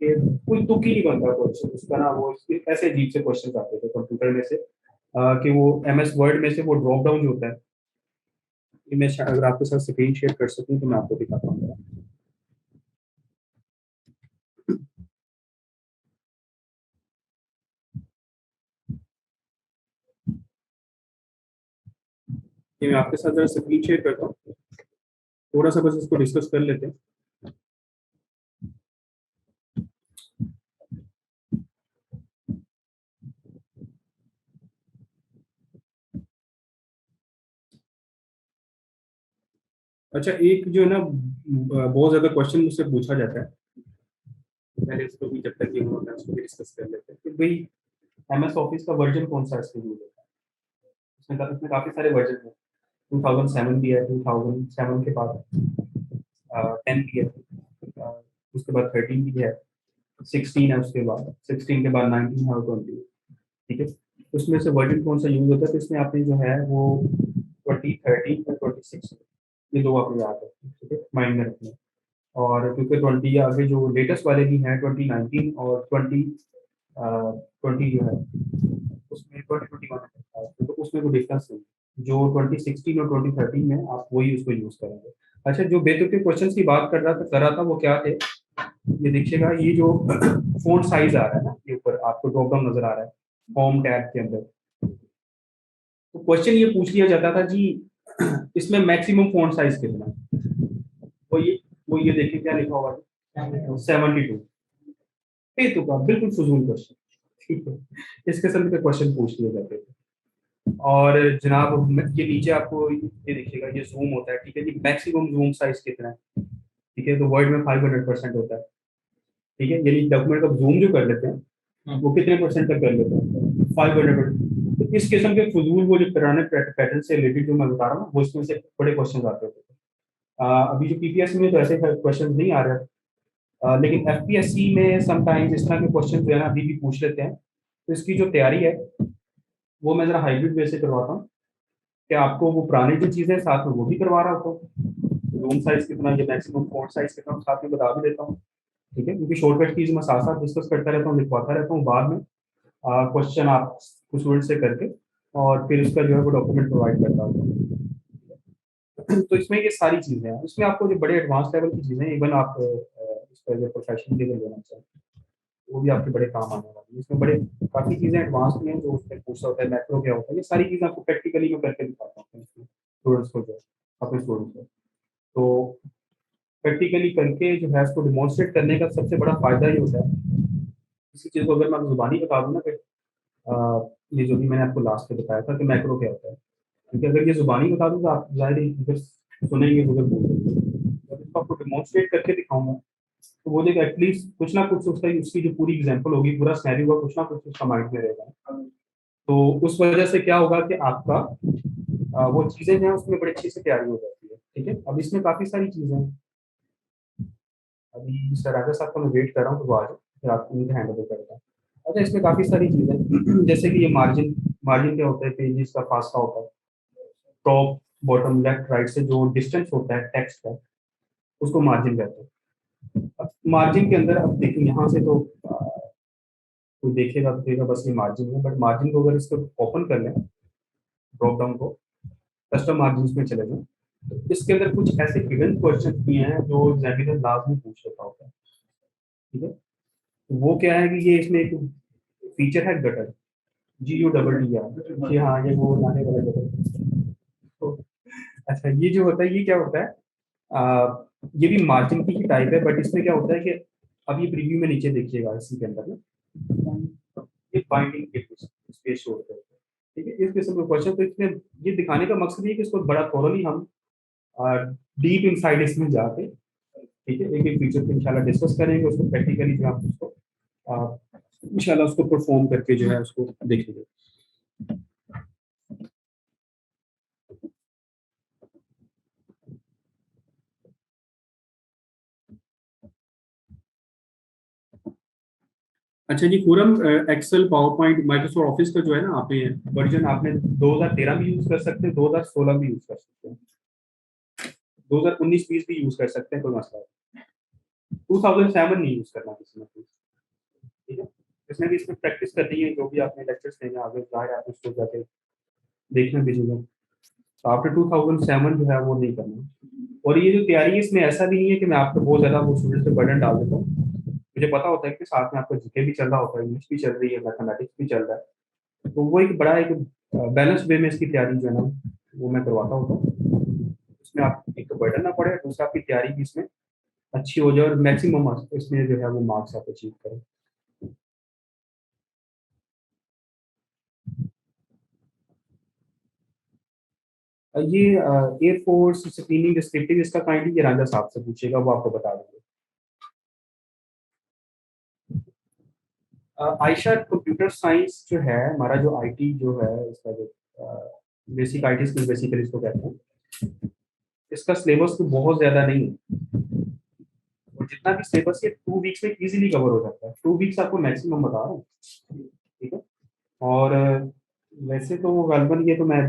[SPEAKER 2] कि कोई तुक ही नहीं बनता क्वेश्चन उसका ना, वो ऐसे अजीब से क्वेश्चन आते थे कंप्यूटर में से कि वो एमएस वर्ड में से वो ड्रॉप डाउन जो होता है, ये मैं अगर आपके साथ स्क्रीन शेयर कर सकूं तो मैं आपको दिखाता हूँ। ये मैं आपके साथ जरा स्क्रीन शेयर करता हूँ, थोड़ा सा बस इसको डिस्कस कर लेते हैं। अच्छा, एक जो है ना बहुत ज्यादा क्वेश्चन मुझसे पूछा जाता है, पहले इसको भी जब तक ये होगा उसको भी डिस्कस कर लेते हैं कि भाई एमएस ऑफिस का वर्जन कौन सा इसके यूज होता है। इसमें काफी सारे वर्जन हैं, 2007 भी है, 2007 के बाद 10 भी है, उसके बाद 13 भी है, 16 है, उसके बाद 16 के बाद 19 है और 20, ठीक है। उसमें से वर्जन कौन सा यूज होता है, तो इसमें आपने जो है वो 2013 और 26 ये दो आपको याद है, ठीक है, माइंड में रखना है। और क्योंकि 20 या आगे जो लेटेस्ट वाले भी हैं 2019 और 20 जो है उसमें 2021 है, तो उसमें कोई डिफरेंस नहीं। जो 2016 और 2013 में आप वही उसको यूज करेंगे। अच्छा, जो बेतुके क्वेश्चंस की बात कर रहा था वो क्या थे, ये देखिएगा, ये जो फोन साइज आ रहा है ना, ये ऊपर आपको ड्रॉप डाउन नजर आ रहा है होम टैब के अंदर। तो क्वेश्चन ये पूछ लिया जाता था जी इसमें मैक्सिमम फॉन्ट साइज कितना है, वो ये देखिए क्या लिखा हुआ है 72। तो का बिल्कुल फजूल क्वेश्चन, ठीक है, इस किस्म के क्वेश्चन पूछ लिए जाते थे। और जनाब ये नीचे आपको ये देखिएगा, ये जूम होता है, ठीक है जी, मैक्सिमम जूम साइज कितना है, ठीक है, तो वर्ड में 500% होता है, ठीक है, यानी डॉक्यूमेंट का जूम जो कर लेते हैं वो कितने परसेंट तक कर लेते हैं 500%। तो इस किस्म के फजूल वो जो पुराने पैटर्न से रिलेटेड जो मैं बता रहा हूँ वो इसमें से बड़े क्वेश्चन आते थे। अभी जो पीपीएस में तो ऐसे क्वेश्चन नहीं आ रहे, लेकिन एफपीएससी में समटाइम्स इस तरह के क्वेश्चन जो है ना अभी भी पूछ लेते हैं। तो इसकी जो तैयारी है वो मैं जरा हाइब्रिड वे से करवाता हूँ कि आपको वो पुरानी जो चीज़ें साथ में वो भी करवा रहा होता हूँ, रूम साइज कितना, ये मैक्सिमम फॉन्ट साइज कितना साथ में बता भी देता हूँ, ठीक है, क्योंकि शॉर्टकट कीज मैं साथ साथ डिस्कस करता रहता हूँ, लिखवाता रहता हूँ, बाद में क्वेश्चन आप स्टूडेंट से करके और फिर उसका जो है वो डॉक्यूमेंट प्रोवाइड करता हूँ। तो इसमें ये सारी चीज़ें हैं, इसमें आपको जो बड़े एडवांस लेवल की चीज़ें इवन आप इसका जो प्रोफेशनल लेवल लेना चाहें वो भी आपके बड़े काम आने वाली है। इसमें बड़े काफ़ी चीज़ें एडवांस में हैं जो उसमें पूछा होता है, मैक्रो क्या होता है, ये सारी चीज़ें आपको प्रैक्टिकली मैं करके दिखाता हूँ स्टूडेंट्स को, जो अपने स्टूडेंट्स को। तो प्रैक्टिकली करके जो है उसको डिमॉन्स्ट्रेट करने का सबसे बड़ा फायदा ये होता है, किसी चीज़ को अगर मैं जुबानी बता दूँ ना कि ये जो भी मैंने आपको लास्ट में बताया था कि मैक्रो क्या होता है, क्योंकि अगर ये जुबानी बता दूँ तो आप ज़ाहिर है इधर सुनेंगे उधर बोलेंगे, जब इसको आपको डिमॉन्स्ट्रेट करके दिखाऊंगा तो वो देखो एटलीस्ट कुछ ना कुछ उसका उसकी जो पूरी एग्जांपल होगी, पूरा सिनेरियो होगा, कुछ ना कुछ उसका माइंड में रहेगा। तो उस वजह से क्या होगा कि आपका वो चीज़ें जो है उसमें बड़ी अच्छी से तैयारी हो जाती है, ठीक है। अब इसमें काफ़ी सारी चीज़ें हैं, अभी सर राजा साहब का मैं वेट कर रहा हूँ तो वो आ जाए फिर आपको उनके हैंड ओवर करता हूँ। अच्छा, इसमें काफ़ी सारी चीज़ें जैसे कि ये मार्जिन, मार्जिन क्या होता है, पेजेस का फासला होता है, टॉप बॉटम लेफ्ट राइट से जो डिस्टेंस होता है टेक्स्ट का उसको मार्जिन कहते हैं। अब मार्जिन के अंदर अब देखिए यहाँ से तो कोई देखेगा तो देखेगा बस ये मार्जिन है, बट मार्जिन को अगर इसको ओपन कर लें ड्रॉप डाउन को, कस्टम मार्जिन में चले जाएं, तो इसके अंदर कुछ ऐसे हिडन क्वेश्चन भी हैं जो एग्जामिनर लाजमी पूछ लेता होता है, ठीक है। वो क्या है कि ये इसमें एक फीचर है गटर, GUTTER कि हाँ ये वो लाने वाला गटर। तो अच्छा ये जो होता है ये क्या होता है, ये भी मार्जिन की ही टाइप है, बट इसमें क्या होता है कि अब ये प्रीव्यू में नीचे देखिएगा इसी के अंदर ना, ये बाइंडिंग के स्पेस शो होता है, ठीक है। इस किस्म के क्वेश्चन, तो इसमें ये दिखाने का मकसद ये है कि इसको बड़ा थोरली हम डीप इनसाइड इसमें जाके, ठीक है, एक एक फीचर को इंशाल्लाह डिस्कस करेंगे, उसको प्रैक्टिकली जो आप उसको इंशाल्लाह उसको परफॉर्म करके जो है उसको देखेंगे। अच्छा जी Khurram, Excel, power point, Microsoft Office का जो है ना आपने वर्जन आपने 2013 भी यूज कर सकते हैं, 2016 भी यूज कर सकते हैं, 2019-20 भी यूज कर सकते हैं, कोई मसला नहीं। 2007 नहीं यूज करना किसी ने, ठीक है। इसमें भी इसमें प्रैक्टिस करनी है, जो भी आपने लेक्चर्स लेने आगे जाए आप उसको जाके देखना भेजेगा, तो आफ्टर 2007 जो है वो नहीं करना। और ये जो तैयारी है इसमें ऐसा भी नहीं है कि मैं आपको बहुत ज्यादा वो स्टूडेंट पे बर्डन डाल देता हूँ, मुझे पता होता है कि साथ में आपका जीके भी चल रहा होता है, इंग्लिश भी चल रही है, मैथमेटिक्स भी चल रहा है, तो वो एक बड़ा एक बैलेंस वे में इसकी तैयारी जो है ना वो मैं करवाता होता हूँ। इसमें आप एक तो बर्डन ना पड़े, दूसरा आपकी तैयारी भी इसमें अच्छी हो जाए और मैक्सिमम इसमें जो है वो मार्क्स आप अचीव करें। ये एयरफोर्स स्क्रीनिंग डिस्क्रिप्टिव इसका काइंडली ये राजा साहब से पूछेगा, वो आपको बता देंगे। आयशा, कंप्यूटर साइंस जो है हमारा, जो आईटी जो है इसका जो बेसिक आईटी स्किल बेसिकली इसको कहते हैं, इसका सिलेबस तो बहुत ज्यादा नहीं है, और जितना भी सिलेबस ये 2 वीक्स में इजीली कवर हो जाता है, 2 वीक्स आपको मैक्सिमम बता रहा हूँ, ठीक है। और वैसे तो वो गलबन ये तो मैं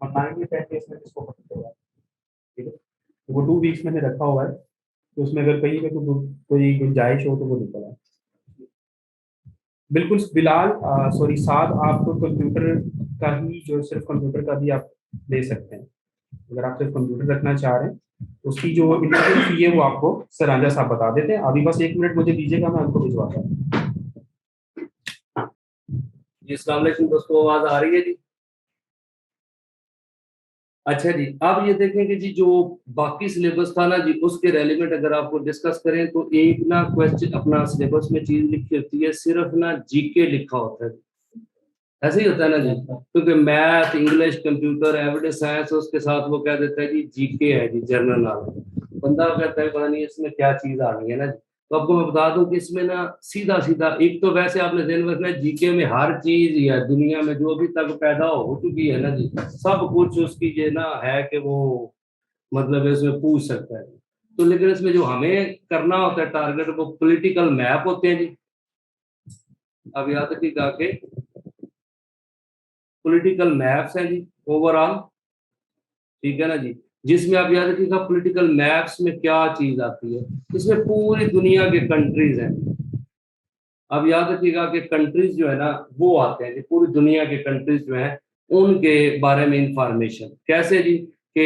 [SPEAKER 2] बताएंगे पहले इसमें किसको पता चला, ठीक है। तो वो 2 वीक्स मैंने रखा हुआ है, तो उसमें अगर कहीं पे कोई गुंजाइश हो तो वो निकला। बिल्कुल बिलाल, सॉरी साद, आप तो कंप्यूटर का ही जो सिर्फ कंप्यूटर का भी आप ले सकते हैं, अगर आप सिर्फ कंप्यूटर रखना चाह रहे हैं, उसकी जो इंटरव्यू फी है वो आपको सर रांझा साहब बता देते हैं। अभी बस 1 मिनट मुझे दीजिएगा, मैं आपको भिजवाता हूँ।
[SPEAKER 1] जी अस्सलाम वालेकुम दोस्तों, आवाज आ रही है जी? अच्छा जी, अब ये देखें कि जी जो बाकी सिलेबस था ना जी, उसके रेलिवेंट अगर आपको डिस्कस करें तो एक ना क्वेश्चन अपना सिलेबस में चीज लिखी होती है, सिर्फ ना जीके लिखा होता है, ऐसे ही होता है ना जी, क्योंकि math, English, computer, average science, उसके साथ वो कह देता है जी जीके है जी, जनरल नॉलेज। बंदा कहता है पता नहीं इसमें क्या चीज आ गई है ना जी। तो आपको मैं बता दूं कि इसमें ना सीधा सीधा एक तो वैसे आपने ध्यान रखना है, जीके में हर चीज या दुनिया में जो अभी तक पैदा हो चुकी है ना जी, सब कुछ उसकी ये ना है कि वो मतलब इसमें पूछ सकता है। तो लेकिन इसमें जो हमें करना होता है टारगेट, वो पॉलिटिकल मैप होते हैं जी। अब याद रखिएगा कि पॉलिटिकल मैप्स हैं जी ओवरऑल, ठीक है ना जी, जिसमें आप याद रखिएगा पॉलिटिकल मैप्स में क्या चीज आती है, इसमें पूरी दुनिया के कंट्रीज हैं। अब याद रखिएगा कि कंट्रीज जो है ना वो आते हैं जी, पूरी दुनिया के कंट्रीज जो है उनके बारे में इंफॉर्मेशन कैसे जी, कि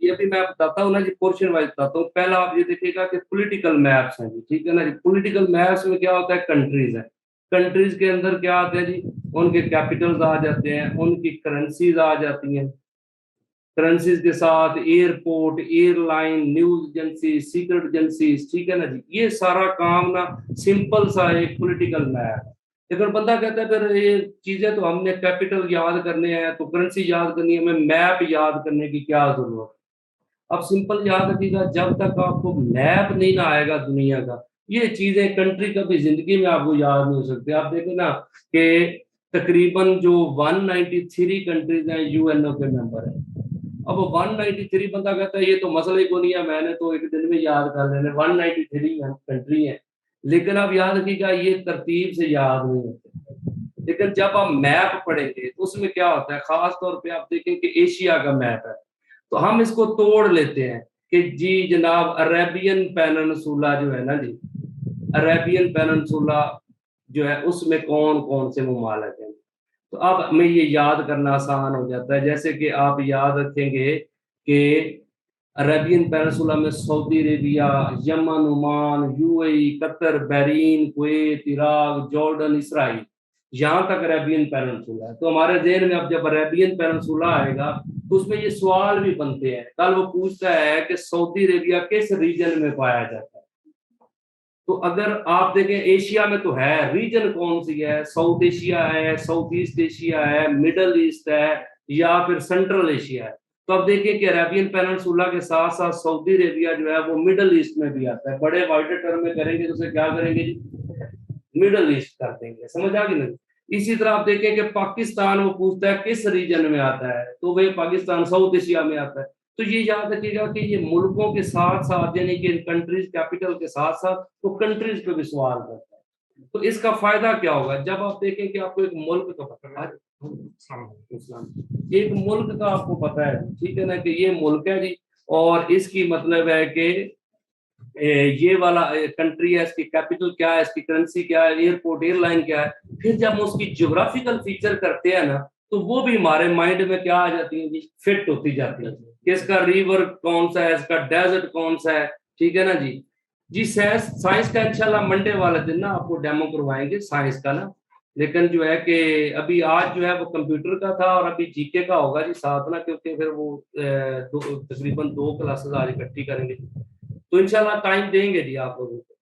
[SPEAKER 1] ये भी मैं बताता हूँ ना जी, पोर्शन वाइज बताता हूँ। पहला आप ये देखिएगा कि पॉलिटिकल मैप्स हैं जी, ठीक है ना जी। पॉलिटिकल मैप्स में क्या होता है, कंट्रीज है, कंट्रीज के अंदर क्या आते हैं जी, उनके कैपिटल्स आ जाते हैं, उनकी करेंसीज आ जाती हैं, करेंसीज के साथ airport, airline, news agency, secret agency, ठीक है ना जी। ये सारा काम ना सिंपल सा एक पॉलिटिकल मैप। लेकिन बंदा कहता है फिर ये चीजें तो हमने कैपिटल याद करने हैं, तो करेंसी याद करनी है, हमें मैप याद करने की क्या जरूरत है। अब सिंपल याद रखिएगा, जब तक आपको मैप नहीं ना आएगा दुनिया का, ये चीजें कंट्री कभी जिंदगी में आपको याद नहीं हो सकती। आप देखें ना कि तकरीबन जो 193 कंट्रीज हैं यूएनओ के मेंबर है। अब 193 बंदा कहता है ये तो मसला ही को नहीं है, मैंने तो एक दिन में याद कर लेने, 193 कंट्री है। लेकिन आप याद रखिएगा ये तरतीब से याद नहीं होते। लेकिन जब आप मैप पढ़ेंगे तो उसमें क्या होता है, खास तौर पे आप देखें कि एशिया का मैप है, तो हम इसको तोड़ लेते हैं कि जी जनाब अरेबियन पेनिनसुला जो है ना जी, अरेबियन पेनिनसुला जो है उसमें कौन कौन से ममालिक हैं। तो अब हमें ये याद करना आसान हो जाता है। जैसे कि आप याद रखेंगे कि अरेबियन पेनिनसुला में Saudi Arabia, Yemen, Oman, UAE, Qatar, Bahrain, Kuwait, Iraq, Jordan, Israel, यहाँ तक अरेबियन पेनिनसुला है। तो हमारे ज़हन में अब जब अरेबियन पेनिनसुला आएगा तो उसमें ये सवाल भी बनते हैं। कल वो पूछता है कि सऊदी अरेबिया किस रीजन में पाया जाता है। तो अगर आप देखें एशिया में तो है, रीजन कौन सी है? साउथ एशिया है, साउथ ईस्ट एशिया है, मिडल ईस्ट है, या फिर सेंट्रल एशिया है। तो अब देखिए कि अरेबियन पेनिनसुला के साथ साथ सऊदी अरेबिया जो है वो मिडल ईस्ट में भी आता है। बड़े वाइडर टर्म में करेंगे तो उसे क्या करेंगे जी, मिडल ईस्ट कर देंगे। समझ आ गई ना? इसी तरह आप देखें कि पाकिस्तान वो पूछता है किस रीजन में आता है, तो वही पाकिस्तान साउथ एशिया में आता है। तो ये याद रखिएगा कि ये मुल्कों के साथ साथ यानी कि कंट्रीज कैपिटल के साथ साथ तो कंट्रीज पे भी सवाल करता है। तो इसका फायदा क्या होगा जब आप देखें कि आपको एक मुल्क का पता है, एक मुल्क का आपको पता है, ठीक है ना, कि ये मुल्क है जी, और इसकी मतलब है कि ये वाला कंट्री है, इसकी कैपिटल क्या है, इसकी करेंसी क्या है, एयरपोर्ट एयरलाइन क्या है। फिर जब हम उसकी ज्योग्राफिकल फीचर करते हैं ना तो वो भी हमारे माइंड में क्या आ जाती है जी, फिट होती जाती है कि इसका रिवर कौन सा है, इसका डेजर्ट कौन सा है, ठीक है ना जी। जी साइंस का इंशाल्लाह मंडे वाले दिन ना आपको डेमो करवाएंगे साइंस का ना, लेकिन जो है कि अभी आज जो है वो कंप्यूटर का था और अभी जीके का होगा जी साथ ना, क्योंकि फिर वो तकरीबन 2 क्लासेस आज इकट्ठी करेंगे, तो इंशाल्लाह टाइम देंगे जी आप लोगों को।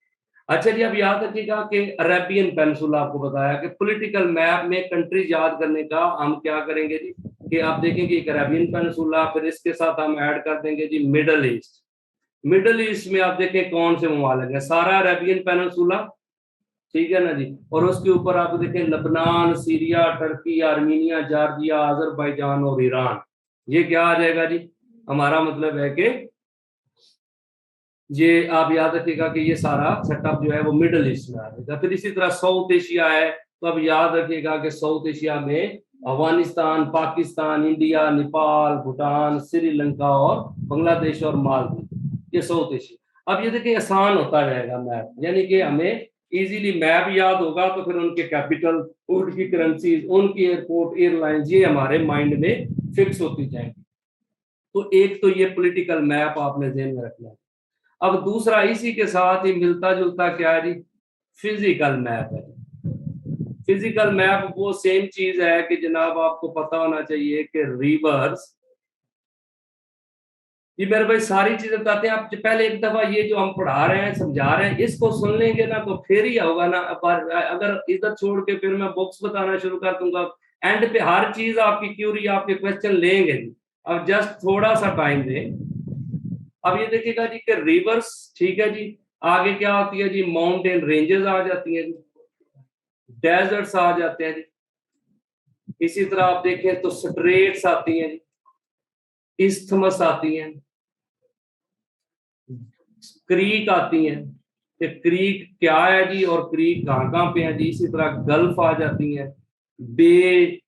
[SPEAKER 1] अच्छा जी, अब याद रखिएगा कि अरेबियन पेनिनसुला आपको बताया कि पॉलिटिकल मैप में कंट्री याद करने का हम क्या करेंगे जी, कि आप देखेंगे एक अरेबियन पेनिनसुला, फिर इसके साथ हम ऐड कर देंगे जी मिडल ईस्ट। मिडल ईस्ट में आप देखें कौन से ममालिक है, सारा अरेबियन पेनिनसुला, ठीक है ना जी, और उसके ऊपर आप देखें लबनान, Syria, Turkey, Armenia, Georgia, Azerbaijan और ईरान। ये क्या आ जाएगा जी, हमारा मतलब है कि ये आप याद रखिएगा कि ये सारा सेटअप जो है वो मिडल ईस्ट में आ जाएगा। फिर इसी तरह साउथ एशिया है, तो अब याद रखिएगा कि साउथ एशिया में अफगानिस्तान, पाकिस्तान, इंडिया, नेपाल, भूटान, श्रीलंका और बांग्लादेश और मालदीव, ये साउथ एशिया। अब ये देखिए आसान होता जाएगा मैप, यानी कि हमें इजीली मैप याद होगा तो फिर उनके कैपिटल, उनकी करेंसीज, उनकी एयरपोर्ट एयरलाइंस, ये हमारे माइंड में फिक्स होती जाएंगी। तो एक तो ये पॉलिटिकल मैप आपने ध्यान में रखना है। अब दूसरा इसी के साथ ही मिलता जुलता क्या है जी, फिजिकल मैप है। फिजिकल मैप वो सेम चीज है कि जनाब आपको पता होना चाहिए कि रिवर्स, ये मेरे भाई सारी चीजें बताते हैं। आप पहले एक दफा ये जो हम पढ़ा रहे हैं समझा रहे हैं इसको सुन लेंगे ना तो फिर ही होगा ना। अगर इधर छोड़ के फिर मैं बुक्स बताना शुरू कर दूंगा, एंड पे हर चीज आपकी क्यूरी आपके क्वेश्चन लेंगे जी। अब जस्ट थोड़ा सा टाइम दें। अब ये देखिएगा जी कि रिवर्स, ठीक है जी, आगे क्या होती है जी, माउंटेन रेंजेस आ जाती हैं जी, डेजर्ट्स आ जाते हैं जी। इसी तरह आप देखें तो स्ट्रेट्स आती हैं जी, इस्थमस आती हैं, क्रीक आती हैं, कि क्रीक क्या है जी और क्रीक कहाँ कहाँ पे है जी। इसी तरह गल्फ आ जाती हैं, बे,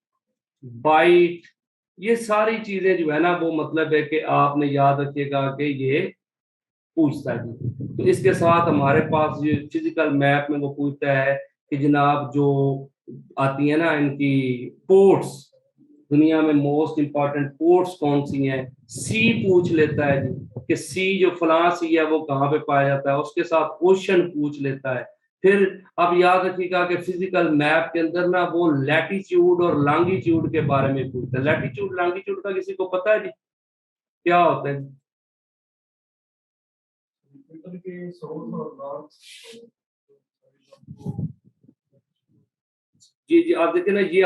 [SPEAKER 1] बाइट, ये सारी चीजें जो है ना वो मतलब है कि आपने याद रखिएगा कि ये पूछता है जी। तो इसके साथ हमारे पास ये फिजिकल मैप में वो पूछता है कि जनाब जो आती है ना इनकी पोर्ट्स, दुनिया में मोस्ट इंपॉर्टेंट पोर्ट्स कौन सी हैं। सी पूछ लेता है जी कि सी जो फलां सी है वो कहाँ पे पाया जाता है, उसके साथ ओशन पूछ लेता है। फिर अब याद रखिएगा कि फिजिकल मैप के अंदर ना वो लैटिट्यूड और लॉन्गिट्यूड के बारे में पूछता है। लैटिट्यूड लॉन्गिट्यूड का किसी को पता है जी क्या होता है?
[SPEAKER 3] के साउथ और नॉर्थ।
[SPEAKER 1] जी जी, आप देखिए ना ये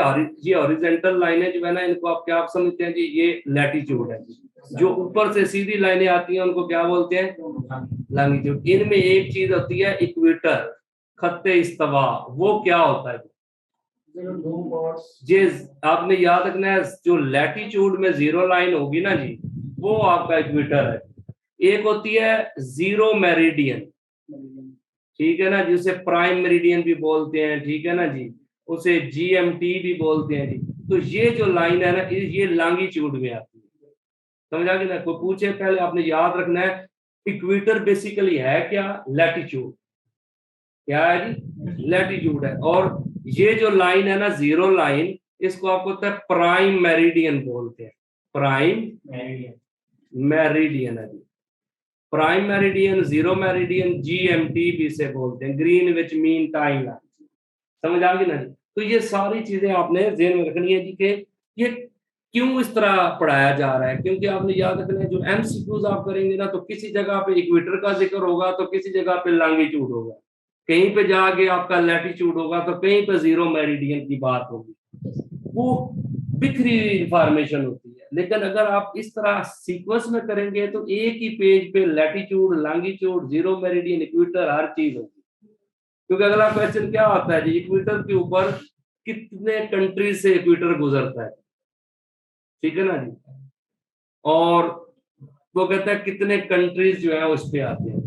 [SPEAKER 1] हॉरिजॉन्टल लाइनें जो है ना इनको आप क्या आप समझते हैं जी, ये लैटिट्यूड है। जो ऊपर से सीधी लाइनें आती हैं उनको क्या बोलते हैं, लॉन्गिट्यूड। इनमें एक चीज होती है इक्वेटर, खत्ते इस्तवा, वो क्या होता है जी, आपने याद रखना है। जो लैटिट्यूड में 0 लाइन होगी ना जी वो आपका इक्वेटर है। एक होती है 0 मेरिडियन, ठीक है ना, जिसे प्राइम मेरिडियन भी बोलते हैं, ठीक है ना जी, उसे जीएमटी भी बोलते हैं जी। तो ये जो लाइन है ना ये लॉन्गिट्यूड में आती है। समझ आ गया ना? कोई पूछे पहले आपने याद रखना है इक्वेटर बेसिकली है क्या, लैटिट्यूड। क्या है जी, लैटिट्यूड है। और ये जो लाइन है ना 0 लाइन, इसको आपको होता है प्राइम मेरिडियन बोलते हैं, प्राइम मेरिडियन है जी। Prime meridian, zero meridian, GMT भी इसे बोलते हैं, ग्रीनविच मीन टाइम लाइन। समझ आ गई ना जी। तो ये सारी चीजें आपने ध्यान में रखनी है जी कि ये क्यों इस तरह पढ़ाया जा रहा है, क्योंकि आपने याद रखना है जो MCQs आप करेंगे ना, तो किसी जगह पे इक्वेटर का जिक्र होगा तो किसी जगह पे लॉन्गिट्यूड होगा, कहीं पे जाके आपका लैटिट्यूड होगा तो कहीं पे जीरो मेरिडियन की बात होगी, वो बिखरी इंफॉर्मेशन होती है। लेकिन अगर आप इस तरह सीक्वेंस में करेंगे तो एक ही पेज पे latitude, longitude, zero meridian, equator हर चीज होगी। क्योंकि अगला क्वेश्चन क्या आता है जी, इक्वेटर के ऊपर कितने कंट्री से इक्वेटर गुजरता है, ठीक है ना जी, और वो कहता है कितने कंट्रीज जो है उस पे आते हैं।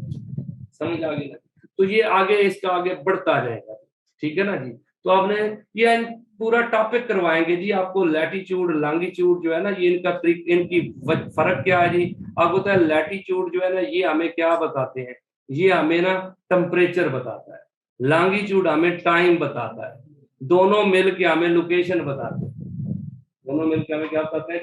[SPEAKER 1] समझ आ गई ना। तो ये आगे इसका आगे बढ़ता जाएगा, ठीक है ना जी। तो आपने ये पूरा टॉपिक करवाएंगे जी आपको, लैटिट्यूड लॉन्गिट्यूड जो है ना, ये इनका इनकी फर्क क्या है जी। आपको पता है लैटिट्यूड जो है ना, ये हमें क्या बताते हैं, ये हमें ना टेम्परेचर बताता है, लॉन्गिट्यूड हमें टाइम बताता है, दोनों मिल के हमें लोकेशन बताते हैं, दोनों मिलकर हमें क्या बताते हैं,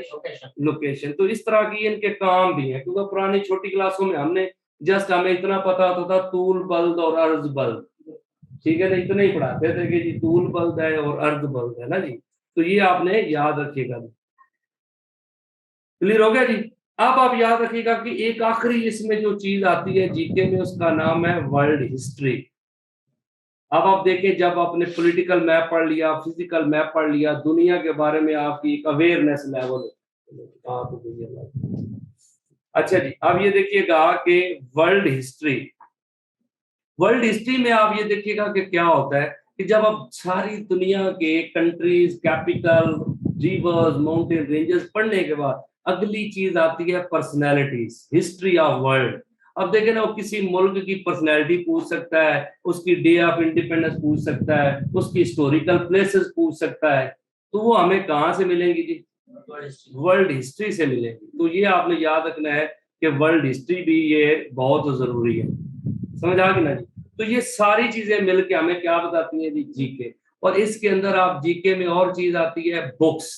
[SPEAKER 1] लोकेशन। तो इस तरह की इनके काम भी हैं, क्योंकि पुरानी छोटी क्लासों में हमने जस्ट हमें इतना पता होता था तूल बल्द और अर्ज बल्द, ठीक है ना, इतना ही पढ़ाते थे कि जी तूल बल्द है और अर्ज बल्द है ना जी। तो ये आपने याद रखिएगा। क्लियर हो गया जी। अब आप याद रखिएगा कि एक आखिरी इसमें जो चीज आती है जीके में, उसका नाम है वर्ल्ड हिस्ट्री। अब आप देखें, जब आपने पॉलिटिकल मैप पढ़ लिया, फिजिकल मैप पढ़ लिया, दुनिया के बारे में आपकी एक अवेयरनेस लेवल। अच्छा जी, अब ये देखिएगा कि वर्ल्ड हिस्ट्री, वर्ल्ड हिस्ट्री में आप ये देखिएगा कि क्या होता है कि जब आप सारी दुनिया के countries, capital, reverse, mountain ranges पढ़ने के बाद अगली चीज आती है पर्सनैलिटीज, हिस्ट्री ऑफ वर्ल्ड। अब देखें ना, वो किसी मुल्क की पर्सनैलिटी पूछ सकता है, उसकी डे ऑफ इंडिपेंडेंस पूछ सकता है, उसकी हिस्टोरिकल प्लेसेस पूछ सकता है, तो वो हमें कहाँ से मिलेंगी जी, वर्ल्ड हिस्ट्री से मिलेंगी। तो ये आपने याद रखना है कि वर्ल्ड हिस्ट्री भी ये बहुत जरूरी है। समझ आ गई ना जी। तो ये सारी चीजें मिलके हमें क्या बताती हैं जी, जीके। और इसके अंदर आप जीके में और चीज आती है बुक्स,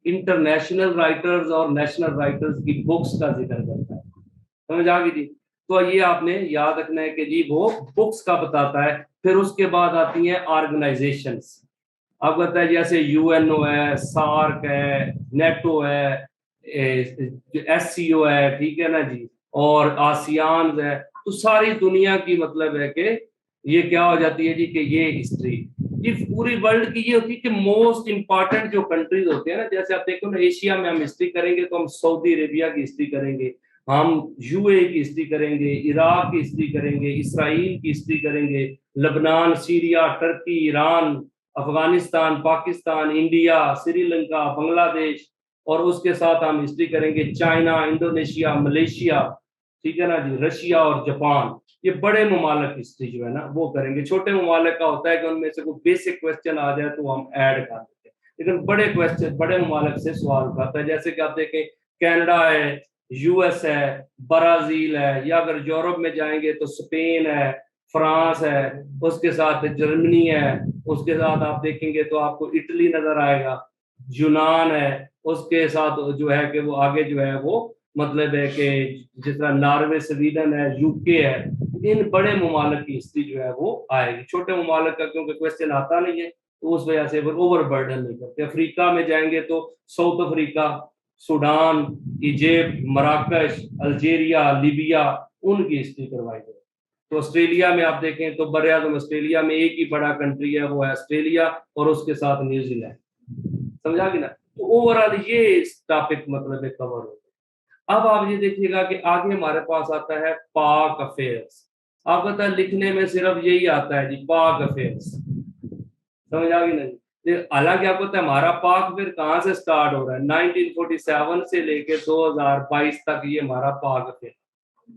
[SPEAKER 1] इंटरनेशनल राइटर्स और नेशनल राइटर्स की बुक्स का जिक्र करता है। समझ आ गई जी। तो ये आपने याद रखना है कि जी वो बुक्स का बताता है। फिर उसके बाद आती हैं ऑर्गेनाइजेशंस। आपको पता है जैसे यूएनओ है, सार्क है, नेटो है, SCO है, ठीक है ना जी, और आसियान है। तो सारी दुनिया की मतलब है कि ये क्या हो जाती है जी कि ये हिस्ट्री, ये पूरी वर्ल्ड की ये होती है कि मोस्ट इंपॉर्टेंट जो कंट्रीज होते हैं ना, जैसे आप देखो ना, एशिया में हम हिस्ट्री करेंगे तो हम सऊदी अरेबिया की हिस्ट्री करेंगे, हम UAE की हिस्ट्री करेंगे, इराक की हिस्ट्री करेंगे, इसराइल की हिस्ट्री करेंगे, Lebanon, Syria, Turkey, Iran, Afghanistan, Pakistan, India, Sri Lanka, Bangladesh, और उसके साथ हम हिस्ट्री करेंगे चाइना, इंडोनेशिया, मलेशिया, ठीक है ना जी, रशिया और जापान। ये बड़े ममालिक हिस्ट्री जो है ना वो करेंगे। छोटे ममालिक का होता है कि उनमें से कोई बेसिक क्वेश्चन आ जाए तो हम ऐड कर देते हैं, लेकिन बड़े क्वेश्चन बड़े ममालिक से सवाल उठाता है। जैसे कि आप देखें, कनाडा है, US है, ब्राजील है, या अगर यूरोप में जाएंगे तो स्पेन है, फ्रांस है, उसके साथ जर्मनी है, उसके साथ आप देखेंगे तो आपको इटली नजर आएगा, यूनान है, उसके साथ जो है कि वो आगे जो है वो मतलब है कि जिस तरह नॉर्वे, स्वीडन है, UK है, इन बड़े ममालिक की हिस्ट्री जो है वो आएगी। छोटे ममालिक का क्योंकि क्वेश्चन आता नहीं है तो उस वजह से ओवर बर्डन नहीं करते। अफ्रीका में जाएंगे तो साउथ अफ्रीका, सूडान, इजिप्ट, मराकश, अल्जीरिया, लीबिया, उनकी हिस्ट्री करवाई गई। तो ऑस्ट्रेलिया में आप देखें तो बर आज़म ऑस्ट्रेलिया में एक ही बड़ा कंट्री है, वो है ऑस्ट्रेलिया, और उसके साथ न्यूजीलैंड। समझा कि ना। तो ओवरऑल ये टॉपिक मतलब है कवर हो गया। अब आप ये देखिएगा कि आगे हमारे पास आता है पाक अफेयर्स। आप पता है लिखने में सिर्फ यही आता है जी, पाक अफेयर्स। समझ आ गई ना जी। हालांकि आपको पता है हमारा पाक फिर कहाँ से स्टार्ट हो रहा है, 1947 से लेके 2022 तक ये हमारा पाक अफेयर।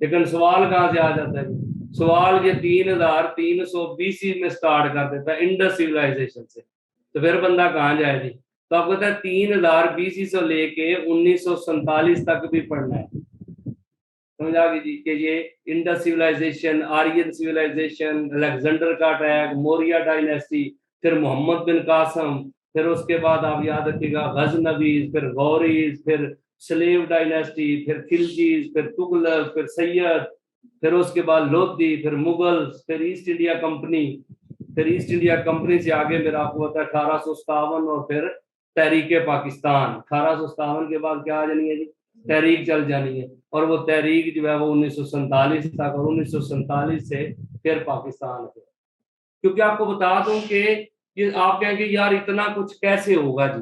[SPEAKER 1] लेकिन सवाल कहाँ से आ जाता है, सवाल ये 3300 BC में स्टार्ट कर देता है, इंडस सिविलाइजेशन से। तो फिर बंदा कहाँ जाए जी। तो आपको पता है 3000 BC से लेके 1947 तक भी पढ़ना है। समझ आ गई जी कि ये Indus civilization, Aryan civilization, Alexander का अटैक, मौर्य डायनेस्टी, फिर मोहम्मद बिन कासम, फिर उसके बाद आप याद रखिएगा गजनवीज, फिर गौरीज, फिर स्लेव डायनेस्टी, फिर खिलजीज, फिर तुगलक, फिर सैयद, फिर उसके बाद लोधी, फिर मुगल, फिर ईस्ट इंडिया कंपनी, फिर ईस्ट इंडिया कंपनी से आगे मेरा आपको पता है 1857 और फिर तहरीक पाकिस्तान। 1857 के बाद क्या आ जानी है जी, तहरीक चल जानी है, और वो तहरीक जो है वो 1947 तक, और 1947 से फिर पाकिस्तान है। क्योंकि आपको बता दूं कि ये आप कहेंगे यार इतना कुछ कैसे होगा जी,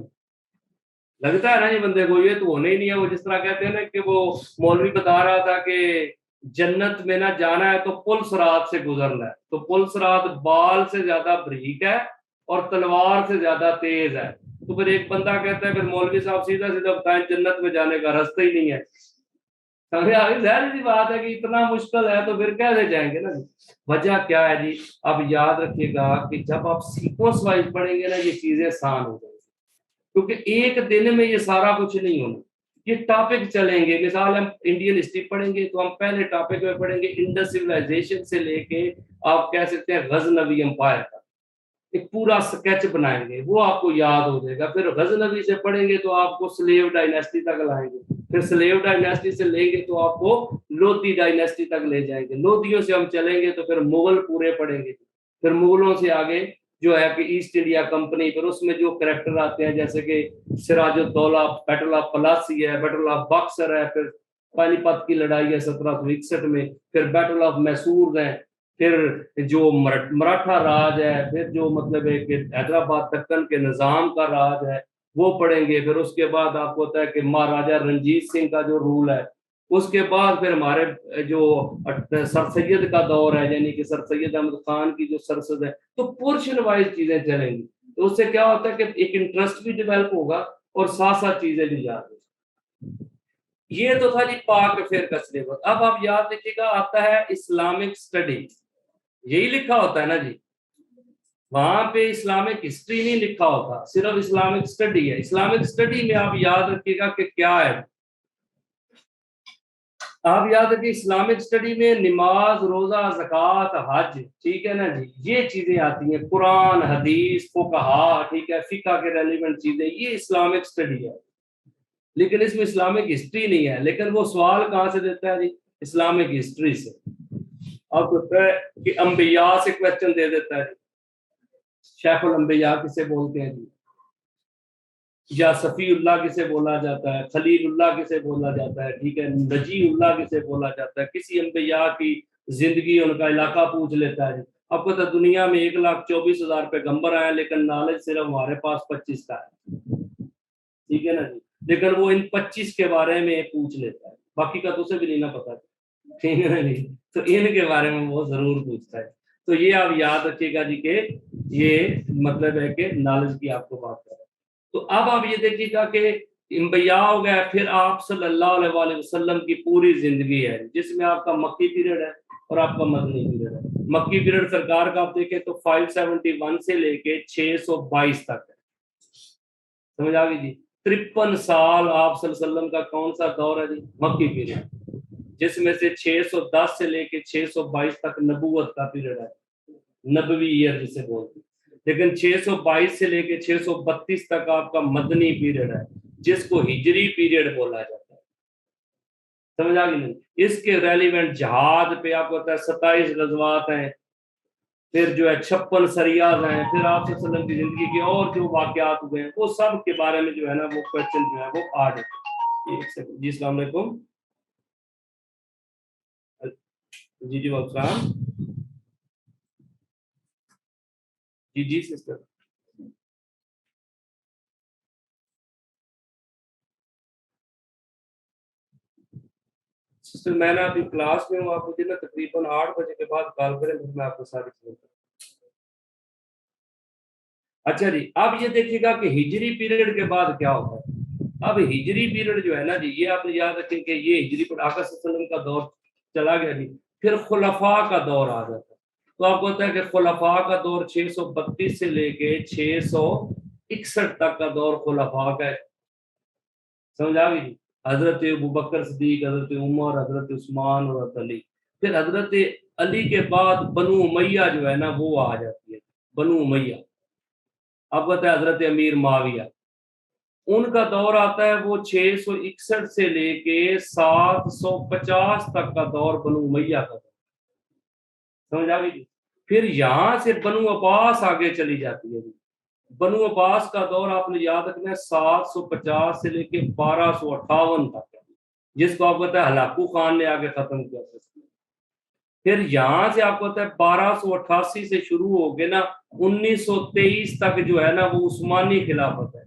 [SPEAKER 1] लगता है ना ये बंदे को, ये तो होने ही नहीं है। वो जिस तरह कहते हैं ना कि वो मौलवी बता रहा था कि जन्नत में ना जाना है तो पुल सिरात से गुजरना है, तो पुल सिरात बाल से ज्यादा बारीक है और तलवार से ज्यादा तेज है। तो फिर एक बंदा कहता है फिर मौलवी साहब सीधा सीधा बताएं जन्नत में जाने का रास्ता ही नहीं है। समझ आ गई, जाहिर सी बात है कि इतना मुश्किल है तो फिर कैसे जाएंगे ना। वजह क्या है जी, अब याद रखिएगा कि जब आप सीक्वेंस वाइज पढ़ेंगे ना ये चीजें आसान हो जाएंगी, क्योंकि एक दिन में ये सारा कुछ नहीं होना। ये टॉपिक चलेंगे, मिसाल हम इंडियन हिस्ट्री पढ़ेंगे तो हम पहले टॉपिक में पढ़ेंगे इंडस सिविलाइजेशन से लेके आप कह सकते हैं गजनवी एम्पायर का एक पूरा स्केच बनाएंगे, वो आपको याद हो जाएगा। फिर गजनवी से पढ़ेंगे तो आपको स्लेव डायनेस्टी तक लाएंगे, फिर स्लेव डायनेस्टी से लेंगे तो आपको लोधी डायनेस्टी तक ले जाएंगे, लोधियों से हम चलेंगे तो फिर मुगल पूरे पढ़ेंगे, फिर मुगलों से आगे जो है कि ईस्ट इंडिया कंपनी, फिर उसमें जो करेक्टर आते हैं जैसे कि सिराजुद्दौला, बैटल ऑफ प्लासी है, बैटल ऑफ बक्सर है, फिर पानीपत की लड़ाई है 1761 में, फिर बैटल ऑफ मैसूर है, फिर जो मराठा राज है, फिर जो मतलब है कि हैदराबाद दक्कन के निजाम का राज है वो पढ़ेंगे। फिर उसके बाद आपको होता है कि महाराजा रंजीत सिंह का जो रूल है, उसके बाद फिर हमारे जो सर सैयद का दौर है, यानी कि सर सैयद अहमद खान की जो सरसद है, तो पोर्शन वाइज चीजें चलेंगी। तो उससे क्या होता है कि एक इंटरेस्ट भी डेवलप होगा और साथ साथ चीजें भी याद होगी। ये तो था जी पाक अफेयर का सिलेबस। अब आप याद रखिएगा आता है इस्लामिक स्टडी, यही लिखा होता है ना जी, वहां पे इस्लामिक हिस्ट्री नहीं लिखा होता, सिर्फ इस्लामिक स्टडी है। इस्लामिक स्टडी में आप याद रखिएगा कि क्या है, आप याद रखिए इस्लामिक स्टडी में नमाज, रोजा, ज़कात, हज, ठीक है ना जी, ये चीजें आती हैं, कुरान, हदीस, फुकहा, ठीक है, फिका के रेलिवेंट चीजें, ये इस्लामिक स्टडी है। लेकिन इसमें इस्लामिक हिस्ट्री नहीं है। लेकिन वो सवाल कहां से देता है जी, इस्लामिक हिस्ट्री से। अब होता है कि अंबिया से क्वेश्चन दे देता है, शेखुल अंबिया किसे बोलते हैं जी, या सफीउल्लाह किसे बोला जाता है, खलीलुल्लाह किसे बोला जाता है, ठीक है, नजीउल्लाह किसे बोला जाता है। किसी अंबिया की जिंदगी, उनका इलाका पूछ लेता है। आपको तो दुनिया में 1,24,000 पैगंबर आए, लेकिन नॉलेज सिर्फ हमारे पास 25 का है, ठीक है ना जी। लेकिन वो इन 25 के बारे में पूछ लेता है, बाकी का तो उसे भी नहीं ना पता, ठीक है ना जी। तो इनके बारे में वो जरूर पूछता है। तो ये आप याद रखिएगा जी के ये मतलब है कि नॉलेज की आपको बात कर रहा है। तो अब आप ये देखिएगा कि अंबिया हो गया, फिर आप सल्लल्लाहु अलैहि वसल्लम की पूरी जिंदगी है जिसमें आपका मक्की पीरियड है और आपका मदनी पीरियड है। मक्की पीरियड सरकार का आप देखें तो 571 से लेके 622 तक है, समझ आ गई जी। 53 साल आप सल्लल्लाहु अलैहि वसल्लम का कौन सा दौर है जी, मक्की पीरियड, जिसमें से 610 से लेके 622 तक नबूवत का पीरियड है, नबवी ईयर जिसे बोलते हैं। लेकिन 622 से लेके 632 तक आपका मदनी पीरियड है, जिसको हिजरी पीरियड बोला जाता है, समझ आ गई नहीं। इसके रेलिवेंट जहाद पे आपको पता है 27 गजवात हैं, फिर जो है 56 सरियाज हैं, फिर आप सल्लल्लाहु अलैहि वसल्लम की जिंदगी के और जो वाकयात हुए हैं वो सब के बारे में जो है ना वो क्वेश्चन जो है वो आ जाते हैं। एक सेकंड जी, अस्सलाम वालेकुम जी, जी वालेकुम जी, जी सिस्टर। सिस्टर मैं ना अभी क्लास में हूँ, आप मुझे ना तकरीबन 8 बजे के बाद कॉल करें, फिर मैं आपको सारी चीजें बताऊँ। अच्छा जी, अब ये देखिएगा कि हिजरी पीरियड के बाद क्या होता है। अब हिजरी पीरियड जो है ना जी, ये आपने याद रखें कि ये हिजरी पर आका सल्लल्लाहु अलैहि वसल्लम का दौर चला गया जी, फिर खुलफा का दौर आ जाता है। तो आपको पता है कि खुलफा का दौर 632 से लेके 661 तक का दौर खुलफा का है, समझ आ गई। हजरत अबू बकर सिद्दीक, हजरत उमर, हजरत उस्मान और हजरत अली। फिर हजरत अली के बाद बनु उमैया जो है ना वो आ जाती है, बनु उमैया। अब बताए हजरत अमीर माविया, उनका दौर आता है वो 661 से लेके 750 तक का दौर बनु उमैया का। समझ आ गई। फिर यहाँ से बनु अब्बास आगे चली जाती है। बनु अब्बास का दौर आपने याद रखना है 750 से लेके 1258 तक है, जिसको आपको पता है हलाकू खान ने आगे खत्म किया था। फिर यहां से आपको पता है 1288 से शुरू हो गए ना 1923 तक जो है ना वो उस्मानी खिलाफत है।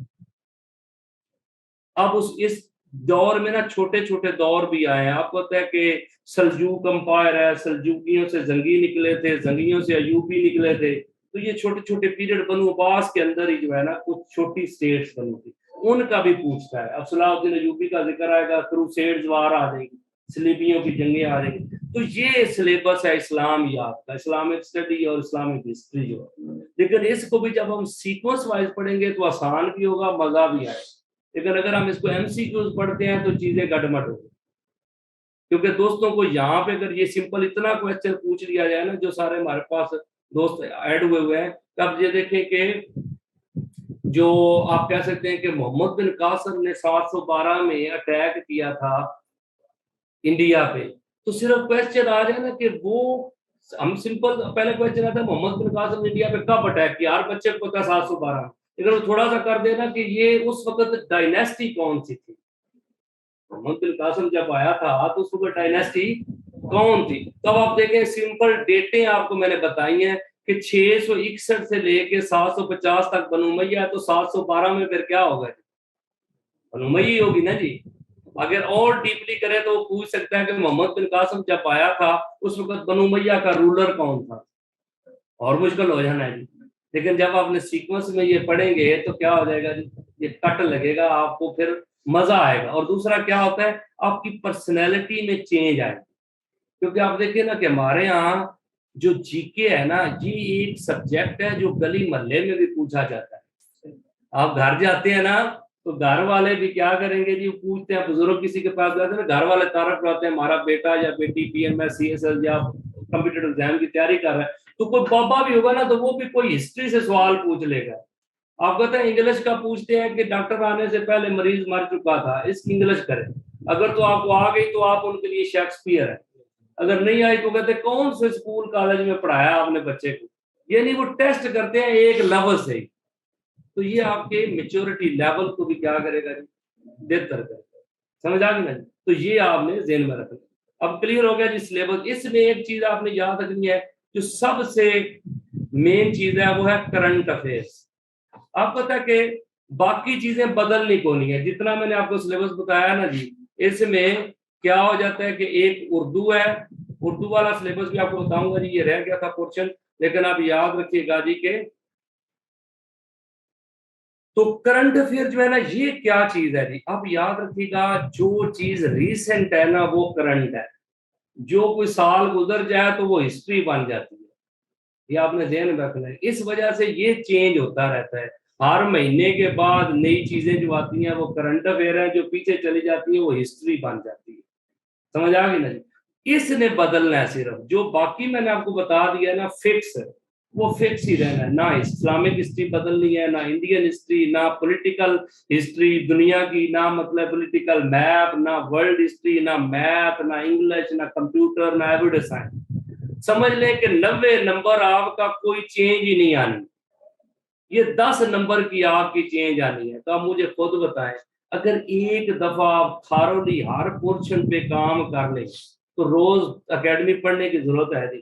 [SPEAKER 1] अब उस इस दौर में ना छोटे छोटे दौर भी आए हैं। आपको पता है कि सल्जूक अंपायर है, सल्जूकियों से जंगी निकले थे, जंगियों से अयूबी निकले थे। तो ये छोटे छोटे पीरियड बनु अब्बास के अंदर ही जो है ना कुछ छोटी स्टेट्स बनी थी, उनका भी पूछता है। अब सलाहुद्दीन अयूबी का जिक्र आएगा, क्रूसेड्स वार आ जाएगी, सलीबियों की जंगें आ जाएंगी। तो ये सिलेबस है इस्लाम याद का, इस्लामिक स्टडी और इस्लामिक हिस्ट्री जो है। लेकिन इसको भी जब हम सीक्वेंस वाइज पढ़ेंगे तो आसान भी होगा, मजा भी आएगा। लेकिन अगर हम इसको एमसीक्यूज पढ़ते हैं तो चीजें गड़बड़ होगी। क्योंकि दोस्तों को यहाँ पे अगर ये सिंपल इतना क्वेश्चन पूछ लिया जाए ना, जो सारे हमारे पास दोस्त ऐड हुए हैं, तब ये देखें कि जो आप कह सकते हैं कि मोहम्मद बिन कासिम ने 712 में अटैक किया था इंडिया पे, तो सिर्फ क्वेश्चन आ जाए ना कि वो हम सिंपल पहले क्वेश्चन आता है मोहम्मद बिन कासिम ने इंडिया पे कब अटैक किया, हर बच्चे को पता 712 में। लेकिन वो थोड़ा सा कर देना कि ये उस वक्त डायनेस्टी कौन सी थी। मोहम्मद बिन कासिम जब आया था तो उस वक्त डायनेस्टी कौन थी। तब आप देखें सिंपल डेटें आपको मैंने बताई हैं कि 661 से लेके 750 तक बनु उमय्या, तो 712 में फिर क्या होगा, बनु उमय्या होगी ना जी। अगर और डीपली करें तो वो पूछ सकता है कि मोहम्मद बिन कासिम जब आया था उस वक्त बनु उमय्या का रूलर कौन था, और मुश्किल हो जाना है जी। लेकिन जब आपने सीक्वेंस में ये पढ़ेंगे तो क्या हो जाएगा जी, ये कट लगेगा आपको, फिर मजा आएगा। और दूसरा क्या होता है, आपकी पर्सनैलिटी में चेंज आएगा। क्योंकि आप देखिए ना कि हमारे यहाँ जो जीके है ना, ये एक सब्जेक्ट है जो गली मोहल्ले में भी पूछा जाता है। आप घर जाते हैं ना तो घर वाले भी क्या करेंगे जी, पूछते हैं, बुजुर्ग किसी के पास जाते हैं ना, घर वाले तारक करते हैं हमारा बेटा या बेटी पीएमएस सीएसएल या कंप्यूटर एग्जाम की तैयारी कर रहा है, तो कोई बाबा भी होगा ना तो वो भी कोई हिस्ट्री से सवाल पूछ लेगा। आप कहते हैं इंग्लिश का पूछते हैं कि डॉक्टर आने से पहले मरीज मर चुका था, इसकी इंग्लिश करें। अगर तो आपको आ गई तो आप उनके लिए शेक्सपियर है, अगर नहीं आई तो कहते कौन से स्कूल कॉलेज में पढ़ाया आपने बच्चे को। ये नहीं, वो टेस्ट करते हैं एक लेवल से ही। तो ये आपके मेच्योरिटी लेवल को भी क्या करेगा जी, बेहतर करेगा। समझ आ गई ना। तो ये आपने ज़हन में रखना। अब क्लियर हो गया जी सिलेबस। इसमें एक चीज आपने याद रखनी है, जो सबसे मेन चीज है वो है करंट अफेयर्स। आपको पता है कि बाकी चीजें बदलनी कोनी है, जितना मैंने आपको सिलेबस बताया ना जी, इसमें क्या हो जाता है कि एक उर्दू है, उर्दू वाला सिलेबस भी आपको बताऊंगा जी, ये रह गया था पोर्शन। लेकिन आप याद रखिएगा जी के तो करंट अफेयर जो है ना, ये क्या चीज है जी, आप याद रखिएगा, जो चीज रिसेंट है ना वो करंट है। जो कोई साल गुजर जाए तो वो हिस्ट्री बन जाती है, ये आपने ध्यान में रखना है। इस वजह से ये चेंज होता रहता है, हर महीने के बाद नई चीजें जो आती हैं वो करंट अफेयर है, जो पीछे चली जाती है वो हिस्ट्री बन जाती है। समझ आ गई ना जी। इसने बदलना है सिर्फ, जो बाकी मैंने आपको बता दिया ना फिक्स है, वो फिक्स ही रहना है। ना इस्लामिक हिस्ट्री बदलनी है, ना इंडियन हिस्ट्री, ना पॉलिटिकल हिस्ट्री दुनिया की, ना मतलब पॉलिटिकल मैप, ना वर्ल्ड हिस्ट्री, ना मैथ, ना इंग्लिश, ना कंप्यूटर, ना एवरेज साइंस। समझ लें कि 90 नंबर आपका कोई चेंज ही नहीं आनी, ये 10 नंबर की आपकी चेंज आनी है। तो आप मुझे खुद बताएं, अगर एक दफा आप थारोली हर पोर्शन पे काम कर लें तो रोज एकेडमी पढ़ने की जरूरत है नहीं।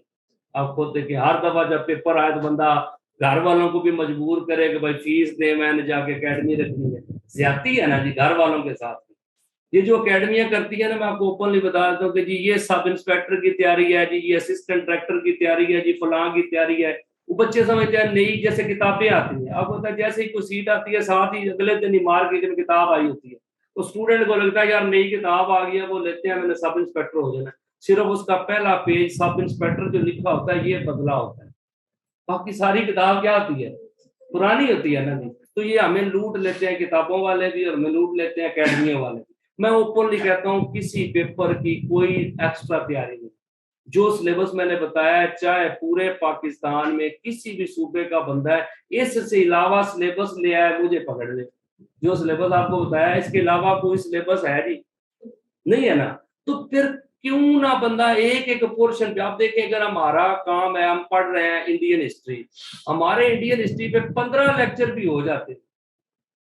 [SPEAKER 1] आप खुद देखिए, हर दफा जब पेपर आए तो बंदा घर वालों को भी मजबूर करे कि भाई फीस दे, मैंने जाके एकेडमी रखनी है। ज्यादती है ना जी घर वालों के साथ। ये जो अकेडमियां करती है ना, मैं आपको ओपनली बता देता हूँ कि जी ये सब इंस्पेक्टर की तैयारी है जी, ये असिस्टेंट डायरेक्टर की तैयारी है जी, फलां की तैयारी है। वो बच्चे समझते हैं नई जैसे किताबें आती हैं, आपको पता है जैसे ही कोई सीट आती है साथ ही अगले दिन ही मार्केट में किताब आई होती है, तो स्टूडेंट को लगता है यार नई किताब आ गई है, वो लेते हैं मैंने सब इंस्पेक्टर हो जाना। सिर्फ उसका पहला पेज सब इंस्पेक्टर जो लिखा होता है ये बदला होता है, बाकी सारी किताब क्या होती है, पुरानी होती है ना जी। तो ये हमें लूट लेते हैं किताबों वाले भी, और हमें लूट लेते हैं अकेडमियों वाले भी। मैं ओपनली कहता हूँ किसी पेपर की कोई एक्स्ट्रा तैयारी नहीं। जो सिलेबस मैंने बताया है, चाहे पूरे पाकिस्तान में किसी भी सूबे का बंदा है, इससे अलावा सिलेबस ले आए मुझे पकड़ ले। जो सिलेबस आपको बताया इसके अलावा कोई सिलेबस है नहीं, नहीं है ना। तो फिर क्यों ना बंदा एक एक पोर्शन पे, आप देखें अगर हमारा काम है, हम पढ़ रहे हैं इंडियन हिस्ट्री, हमारे इंडियन हिस्ट्री पे 15 लेक्चर भी हो जाते,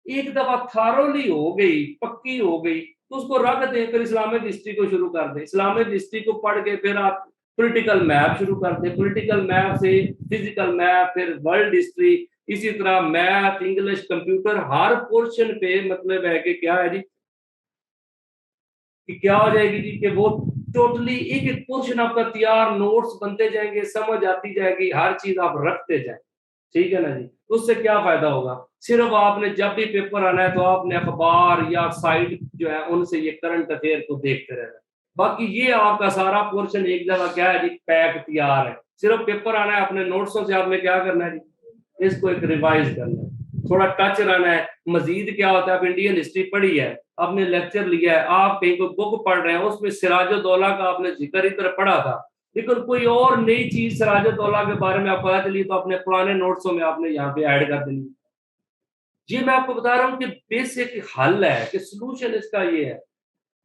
[SPEAKER 1] एक दफा थारोली हो गई, पक्की हो गई, तो उसको रख दें, फिर इस्लामिक हिस्ट्री को शुरू कर दें, इस्लामिक हिस्ट्री को पढ़ के फिर आप पॉलिटिकल मैप शुरू कर दें, पॉलिटिकल मैप से फिजिकल मैप, फिर वर्ल्ड हिस्ट्री, इसी तरह मैथ, इंग्लिश, कंप्यूटर, हर पोर्शन पे मतलब है कि क्या है जी, कि क्या हो जाएगी जी, कि वो टोटली एक एक पोर्शन आपका तैयार, नोट्स बनते जाएंगे, समझ आती जाएगी, हर चीज आप रखते जाए, ठीक है ना जी। उससे क्या फायदा होगा, सिर्फ आपने जब भी पेपर आना है तो आपने अखबार या साइट जो है उनसे ये करंट अफेयर को देखते रहना, बाकी ये आपका सारा पोर्शन एक जगह क्या है जी, पैक तैयार है, सिर्फ पेपर आना है, अपने नोट्सों से आपने क्या करना है जी, इसको एक रिवाइज करना है, थोड़ा टच रहना है। मजीद क्या होता है, आप इंडियन हिस्ट्री पढ़ी है, आपने लेक्चर लिया है, आप कहीं को बुक पढ़ रहे हैं, उसमें सिराजुद्दौला का आपने जिक्र इधर पढ़ा था, लेकिन कोई और नई चीज सिराजुद्दौला के बारे में आप पता चली तो अपने पुराने नोट्सों में आपने यहाँ पे ऐड कर देनी। ये मैं आपको बता रहा हूँ कि बेसिक हल है, कि सोल्यूशन इसका ये है।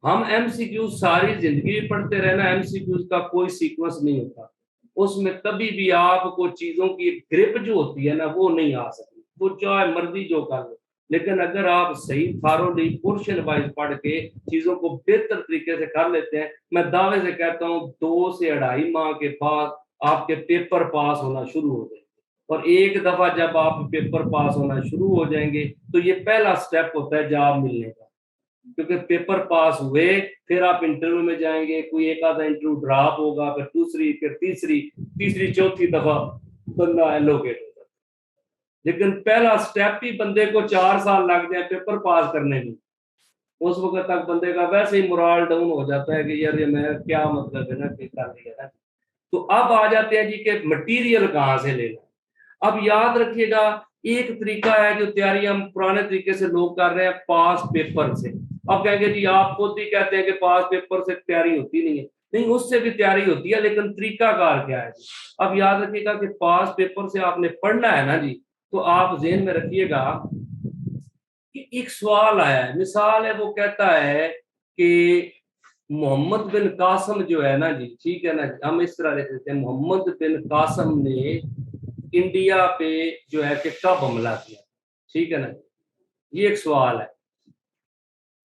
[SPEAKER 1] हम एमसीक्यू सारी जिंदगी पढ़ते रहना, एमसीक्यू का कोई सीक्वेंस नहीं होता, उसमें कभी भी आपको चीजों की ग्रिप जो होती है ना वो नहीं आ सकती, वो चाहे मर्जी जो कर लो, लेकिन अगर आप सही थारोली पोर्शन वाइज पढ़ के चीजों को बेहतर तरीके से कर लेते हैं, मैं दावे से कहता हूँ 2 से 2.5 माह के बाद आपके पेपर पास होना शुरू हो जाएंगे, और एक दफा जब आप पेपर पास होना शुरू हो जाएंगे तो ये पहला स्टेप होता है जॉब मिलने का, क्योंकि पेपर पास हुए फिर आप इंटरव्यू में जाएंगे, कोई एक आधा इंटरव्यू ड्रॉप होगा, फिर दूसरी, फिर तीसरी चौथी दफा बंदा एलोकेट होगा, लेकिन पहला स्टेप ही बंदे को 4 साल लग जाए पेपर पास करने में, उस वक्त तक बंदे का वैसे ही मोरल डाउन हो जाता है कि यार ये मैं क्या मतलब है ना कि कर लिया ना। तो अब आ जाते हैं जी कि मटेरियल कहाँ से लेना। अब याद रखिएगा, एक तरीका है जो तैयारी हम पुराने तरीके से लोग कर रहे हैं, पास पेपर से। अब कहेंगे जी आप खुद ही कहते हैं कि पास पेपर से तैयारी होती नहीं है, नहीं उससे भी तैयारी होती है, लेकिन तरीकाकार क्या है जी। अब याद रखिएगा कि पास पेपर से आपने पढ़ना है ना जी, तो आप ज़हन में रखिएगा कि एक सवाल आया है, मिसाल है, वो कहता है कि मोहम्मद बिन कासम जो है ना जी, ठीक है ना, हम इस तरह लिख देते हैं, मोहम्मद बिन कासम ने इंडिया पे जो है कि कब हमला किया, ठीक है ना, ये एक सवाल है।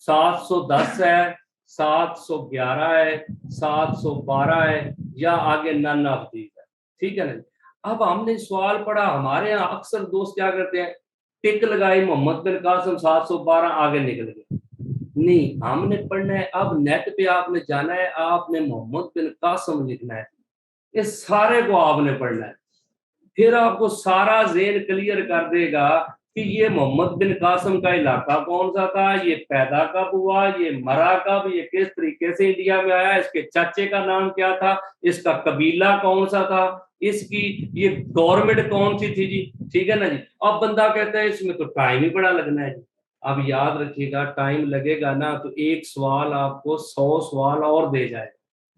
[SPEAKER 1] 710 है, 711 है, 712 है, या आगे नन ऑफ दीज है, ठीक है ना। अब हमने सवाल पढ़ा, हमारे यहाँ अक्सर दोस्त क्या करते हैं, टिक लगाई मोहम्मद बिन कासम 712, आगे निकल गए, नहीं हमने पढ़ना है, अब नेट पे आपने जाना है, आपने मोहम्मद बिन कासम लिखना है, इस सारे को आपने पढ़ना है, फिर आपको सारा ज़हन क्लियर कर देगा कि ये मोहम्मद बिन कासम का इलाका कौन सा था, ये पैदा कब हुआ, ये मरा कब, ये किस तरीके से इंडिया में आया, इसके चाचे का नाम क्या था, इसका कबीला कौन सा था, इसकी ये गवर्नमेंट कौन सी थी जी, ठीक है ना जी। अब बंदा कहता है इसमें तो टाइम ही बड़ा लगना है जी। अब याद रखिएगा, टाइम लगेगा ना तो एक सवाल आपको 100 सवाल और दे जाए,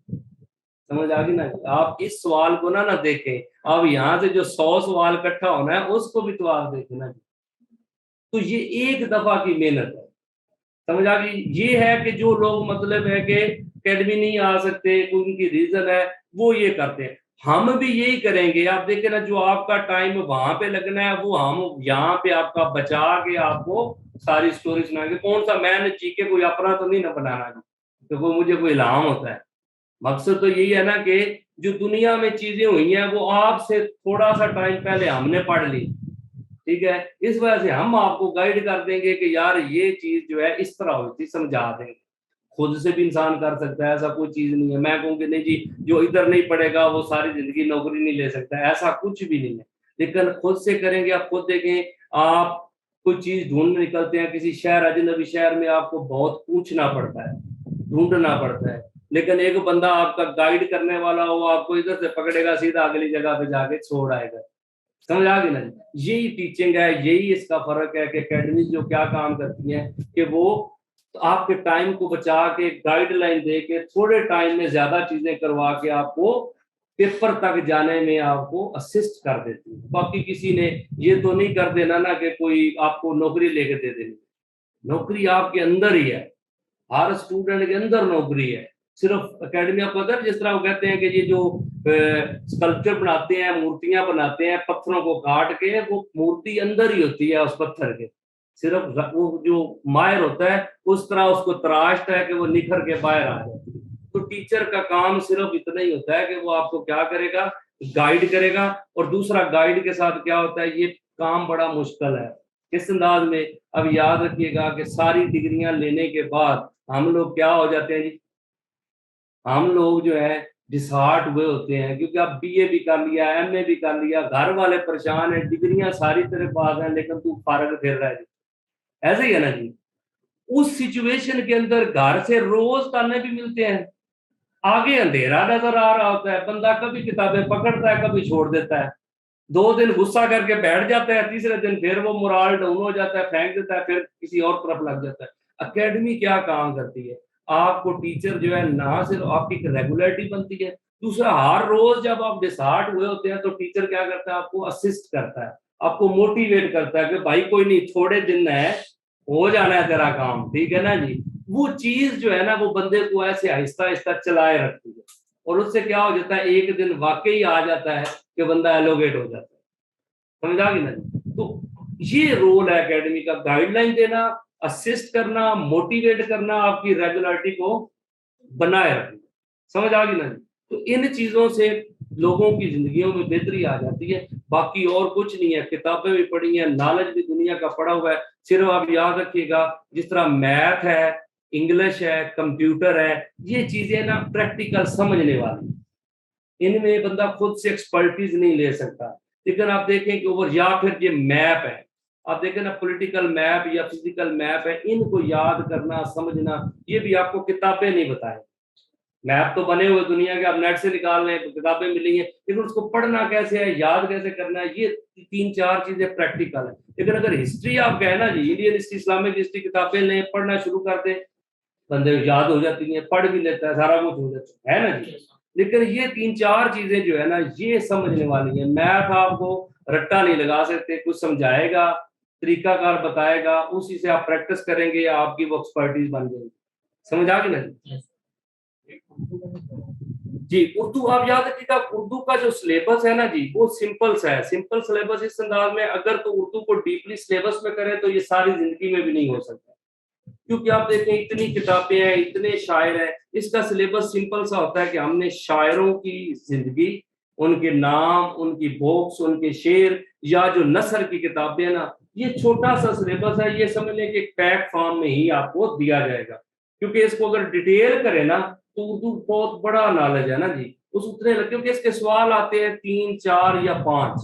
[SPEAKER 1] समझ आ गई ना। आप इस सवाल को ना देखें, अब यहाँ से जो 100 सवाल इकट्ठा होना है उसको भी तो आप देखें ना। तो ये एक दफा की मेहनत है, समझ आ गई। ये है कि जो लोग मतलब है कि अकेडमी नहीं आ सकते, उनकी रीजन है, वो ये करते हैं, हम भी यही करेंगे। आप देखें ना, जो आपका टाइम वहां पे लगना है वो हम यहाँ पे आपका बचा के आपको सारी स्टोरी सुनाएंगे। कौन सा मैंने जीके कोई अपना तो नहीं ना बनाना, तो वो मुझे कोई इल्हाम होता है। मकसद तो यही है ना कि जो दुनिया में चीजें हुई हैं वो आपसे थोड़ा सा टाइम पहले हमने पढ़ ली, ठीक है, इस वजह से हम आपको गाइड कर देंगे कि यार ये चीज जो है इस तरह होती, समझा देंगे। खुद से भी इंसान कर सकता है, ऐसा कोई चीज नहीं है। मैं कहूँगी नहीं जी जो इधर नहीं पढ़ेगा वो सारी जिंदगी नौकरी नहीं ले सकता, ऐसा कुछ भी नहीं है, लेकिन खुद से करेंगे। आप खुद देखें, आप कोई चीज ढूंढ निकलते हैं किसी शहर, अजनबी शहर में आपको बहुत पूछना पड़ता है, ढूंढना पड़ता है, लेकिन एक बंदा आपका गाइड करने वाला हो, आपको इधर से पकड़ेगा, सीधा अगली जगह पे जाके छोड़ आएगा। समझ आ गई ना। यही टीचिंग है, यही इसका फर्क है कि एकेडमी जो क्या काम करती है कि वो तो आपके टाइम को बचा के गाइडलाइन दे के थोड़े टाइम में ज्यादा चीजें करवा के आपको पेपर तक जाने में आपको असिस्ट कर देती है। बाकी किसी ने ये तो नहीं कर देना ना कि कोई आपको नौकरी लेके दे देनी, नौकरी आपके अंदर ही है, हर स्टूडेंट के अंदर नौकरी है। सिर्फ एकेडमी ऑफ कदर, जिस तरह वो कहते हैं कि ये जो स्कल्पचर बनाते हैं, मूर्तियां बनाते हैं पत्थरों को काट के, वो मूर्ति अंदर ही होती है उस पत्थर के, सिर्फ वो जो माहिर होता है उस तरह उसको तराशता है कि वो निखर के बाहर आ जाती है। तो टीचर का काम सिर्फ इतना ही होता है कि वो आपको क्या करेगा, गाइड करेगा। और दूसरा, गाइड के साथ क्या होता है, ये काम बड़ा मुश्किल है किस अंदाज में। अब याद रखिएगा कि सारी डिग्रियां लेने के बाद हम लोग क्या हो जाते हैं जी, हम लोग जो है डिसहार्ट हुए होते हैं, क्योंकि अब बीए भी कर लिया, एमए भी कर लिया, घर वाले परेशान है, डिग्रियां सारी तेरे पास हैं लेकिन तू फारग फिर रहा है जी। ऐसे ही है ना जी। उस सिचुएशन के अंदर घर से रोज ताने भी मिलते हैं, आगे अंधेरा नजर आ रहा होता है, बंदा कभी किताबें पकड़ता है कभी छोड़ देता है, 2 दिन गुस्सा करके बैठ जाता है, तीसरे दिन फिर वो मोराल डाउन हो जाता है, फेंक देता है, फिर किसी और तरफ लग जाता है। एकेडमी क्या काम करती है, आपको टीचर जो है ना सिर्फ आपकी रेगुलरिटी बनती है, दूसरा हर रोज जब आप डिसहार्ट हुए होते हैं तो टीचर क्या करता है, आपको असिस्ट करता है, आपको मोटिवेट करता है कि भाई कोई नहीं, थोड़े दिन है, हो जाना है तेरा काम, ठीक है ना जी। वो चीज जो है ना वो बंदे को ऐसे आहिस्ता आहिस्ता चलाए रखती है, और उससे क्या हो जाता है, एक दिन वाकई आ जाता है कि बंदा एलोगेट हो जाता है। समझ आ गई ना जी। तो ये रोल है एकेडमी का, गाइडलाइन देना, असिस्ट करना, मोटिवेट करना, आपकी रेगुलरिटी को बनाए रखना। समझ आ गई ना जी। तो इन चीजों से लोगों की जिंदगियों में बेहतरी आ जाती है, बाकी और कुछ नहीं है। किताबें भी पढ़ी हैं, नॉलेज भी दुनिया का पढ़ा हुआ है, सिर्फ आप याद रखिएगा जिस तरह मैथ है, इंग्लिश है, कंप्यूटर है, ये चीजें ना प्रैक्टिकल समझने वाली, इनमें बंदा खुद से एक्सपर्टीज नहीं ले सकता। लेकिन आप देखें कि ओवर, या फिर ये मैप है, आप देखें ना पॉलिटिकल मैप या फिजिकल मैप है, इनको याद करना समझना ये भी आपको किताबें नहीं बताएं। मैप तो बने हुए दुनिया के, आप नेट से निकाल रहे हैं तो किताबें मिली हैं, लेकिन उसको पढ़ना कैसे है, याद कैसे करना है, ये 3-4 चीजें प्रैक्टिकल है। लेकिन अगर हिस्ट्री आप कहें ना जी, इंडियन हिस्ट्री, इस्लामिक हिस्ट्री किताबें लें, पढ़ना शुरू कर दें, बंदे याद हो जाती हैं, पढ़ भी लेता है, सारा कुछ हो जाता है ना जी। लेकिन ये 3-4 चीजें जो है ना ये समझने वाली है। मैथ आपको रट्टा नहीं लगा सकते, कुछ समझाएगा, तरीकाकार बताएगा, उसी से आप प्रैक्टिस करेंगे, आपकी वो एक्सपर्टीज बन जाएगी। समझ आ गई ना जी। जी, उर्दू आप याद रखिएगा, उर्दू का जो सिलेबस है ना जी वो सिंपल सा है, सिंपल सिलेबस इस अंदाज में, अगर तो उर्दू को डीपली सिलेबस में करें तो ये सारी जिंदगी में भी नहीं हो सकता, क्योंकि आप देखें इतनी किताबें हैं, इतने शायर हैं, इसका सिलेबस सिंपल सा होता है कि हमने शायरों की जिंदगी, उनके नाम, उनकी बुक्स, उनके शेर, या जो नसर की किताबें हैं ना, ये छोटा सा सिलेबस है, ये समझ लें कि एक पैक फॉर्म में ही आपको दिया जाएगा। क्योंकि इसको अगर डिटेल करें ना तो उर्दू बहुत बड़ा नॉलेज है ना जी, उस उतने लग, क्योंकि इसके सवाल आते हैं 3, 4 या 5,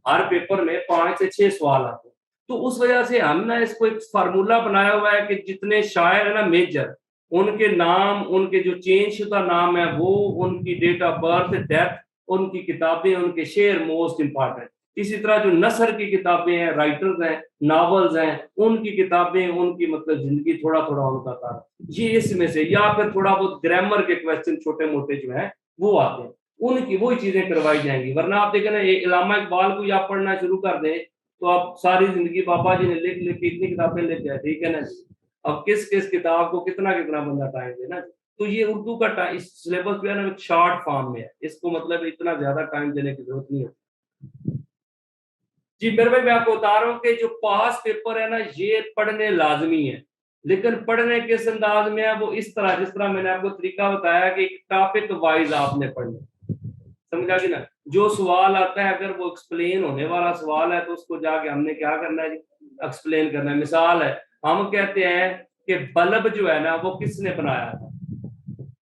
[SPEAKER 1] हर पेपर में 5 से 6 सवाल आते हैं। तो उस वजह से हम ना इसको एक फार्मूला बनाया हुआ है कि जितने शायर है ना मेजर, उनके नाम, उनके जो चेंज शुदा नाम है वो, उनकी डेट ऑफ बर्थ, डेथ, उनकी किताबें, उनके शेर मोस्ट इंपॉर्टेंट। इसी तरह जो नसर की किताबें हैं, राइटर्स हैं, नॉवेल्स हैं, उनकी किताबें, उनकी मतलब जिंदगी, थोड़ा थोड़ा उनका था, ये इसमें से, या फिर थोड़ा बहुत ग्रामर के क्वेश्चन छोटे मोटे जो है वो आते हैं, उनकी वही चीजें करवाई जाएंगी। वरना आप देखें ना, इलामा इकबाल को आप पढ़ना शुरू कर दें तो आप सारी जिंदगी बाबा जी ने लिख लिख के इतनी किताबें लिख जाए, ठीक है ना जी। अब किस किस किताब को कितना कितना बंदा टाइम देना। तो ये उर्दू का टाइम, इस सिलेबस जो है ना शॉर्ट फॉर्म में है, इसको मतलब इतना ज्यादा टाइम देने की जरूरत नहीं है जी। मेरे भाई मैं आपको बता रहा हूँ कि जो पास पेपर है ना ये पढ़ने लाजमी है, लेकिन पढ़ने किस अंदाज में है, वो इस तरह, जिस तरह मैंने आपको तरीका बताया कि टॉपिक वाइज आपने पढ़ना। समझ आ गई ना। जो सवाल आता है अगर वो एक्सप्लेन होने वाला सवाल है तो उसको जाके हमने क्या करना है जी, एक्सप्लेन करना है। मिसाल है, हम कहते हैं कि बल्ब जो है ना वो किसने बनाया था,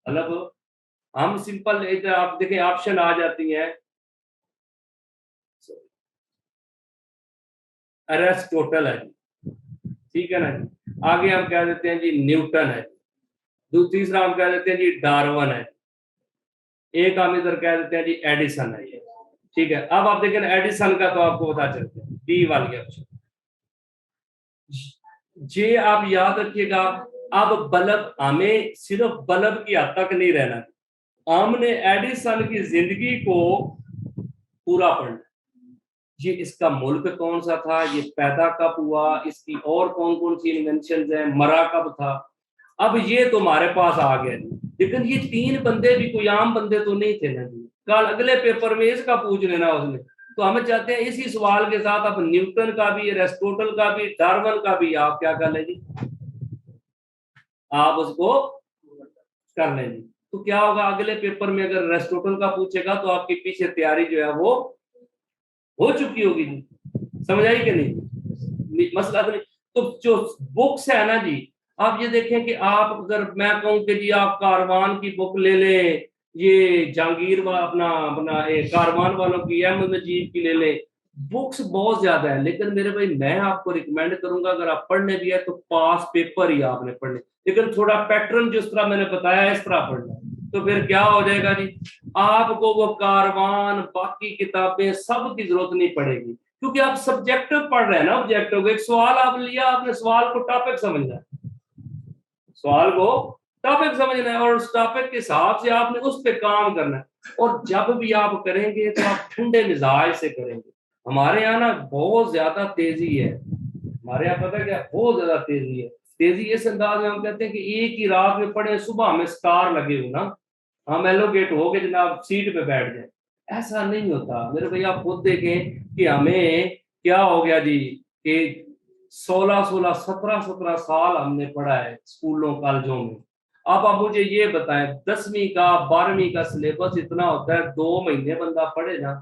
[SPEAKER 1] बल्ब, हम सिंपल इधर आप देखें ऑप्शन आ जाती है, एरिस्टोटल है जी, ठीक है ना जी। आगे हम कह देते हैं जी न्यूटन है, तीसरा हम कह देते हैं जी डार्विन है, एक हम इधर कह देते हैं जी एडिसन है ये, ठीक है। अब आप देखें एडिसन का तो आपको पता चलता है, डी वाली ऑप्शन, जे आप याद रखिएगा। अब बल्ब, हमें सिर्फ बल्ब की हद तक नहीं रहना, हमने एडिसन की जिंदगी को पूरा पढ़ना, ये इसका मुल्क कौन सा था, ये पैदा कब हुआ, इसकी और कौन कौन सी इन्वेंशन है, मरा कब था। अब ये तुम्हारे पास आ गया, लेकिन ये 3 बंदे भी कोई आम बंदे तो नहीं थे ना जी। कल अगले पेपर में इसका पूछ लेना उसने, तो हम चाहते हैं इसी सवाल के साथ आप न्यूटन का भी, एरिस्टोटल का भी, डार्विन का भी आप क्या कर लें जी, आप उसको कर लें जी। तो क्या होगा अगले पेपर में अगर एरिस्टोटल का पूछेगा तो आपके पीछे तैयारी जो है वो हो चुकी होगी जी। समझ आई कि नहीं, मसला तो नहीं। तो जो बुक्स है ना जी, आप ये देखें कि आप अगर मैं कहूं कि जी आप कारवान की बुक ले लें, ये जहांगीर अपना अपना कारवान वालों की, अहमद नजीब की ले लें, बुक्स बहुत ज्यादा है। लेकिन मेरे भाई मैं आपको रिकमेंड करूंगा अगर आप पढ़ने भी है तो पास पेपर ही आपने पढ़ने, लेकिन थोड़ा पैटर्न जिस तरह मैंने बताया इस तरह पढ़ना, तो फिर क्या हो जाएगा जी, आपको वो कारवान बाकी किताबें सब की जरूरत नहीं पड़ेगी, क्योंकि आप सब्जेक्टिव पढ़ रहे हैं ना। ऑब्जेक्टिव एक सवाल आप लिया, आपने सवाल को टॉपिक समझना है, सवाल को टॉपिक समझना है और उस टॉपिक के हिसाब से आपने उस पे काम करना है। और जब भी आप करेंगे तो आप ठंडे मिजाज से करेंगे। हमारे यहाँ ना बहुत ज्यादा तेजी है, हमारे यहाँ पता क्या बहुत ज्यादा तेजी है। तेजी इस अंदाज में हम कहते हैं कि एक ही रात में पढ़े, सुबह हमें स्टार लगे हो ना, हम एलोकेट हो गए जनाब सीट पे बैठ जाए, ऐसा नहीं होता मेरे भैया। आप खुद देखें कि हमें क्या हो गया जी कि 16-16 17-17 साल हमने पढ़ा है स्कूलों कॉलेजों में। अब आप मुझे ये बताएं 10वीं का 12वीं का सिलेबस इतना होता है, 2 महीने बंदा पढ़े ना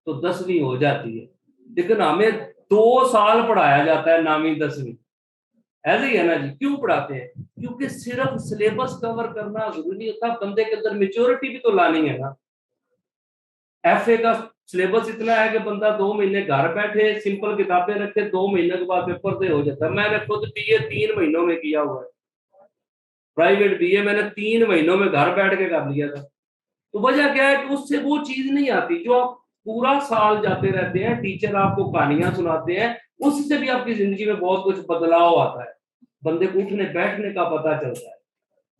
[SPEAKER 1] तो 10वीं हो जाती है, लेकिन हमें 2 साल पढ़ाया जाता है 9वीं 10वीं। ऐसे ही है ना जी, क्यों पढ़ाते हैं? क्योंकि सिर्फ सिलेबस कवर करना जरूरी नहीं होता, बंदे के अंदर मेच्योरिटी भी तो लानी है ना। एफए का सिलेबस इतना है कि बंदा 2 महीने घर बैठे सिंपल किताबें रखे, 2 महीने के बाद पेपर दे हो जाता है। मैंने खुद बीए 3 महीनों में किया हुआ है, प्राइवेट बीए मैंने 3 महीनों में घर बैठ के कर लिया था। तो वजह क्या है कि उससे वो चीज नहीं आती जो आप पूरा साल जाते रहते हैं, टीचर आपको कहानियां सुनाते हैं, उससे भी आपकी जिंदगी में बहुत कुछ बदलाव आता है, बंदे को उठने बैठने का पता चलता है।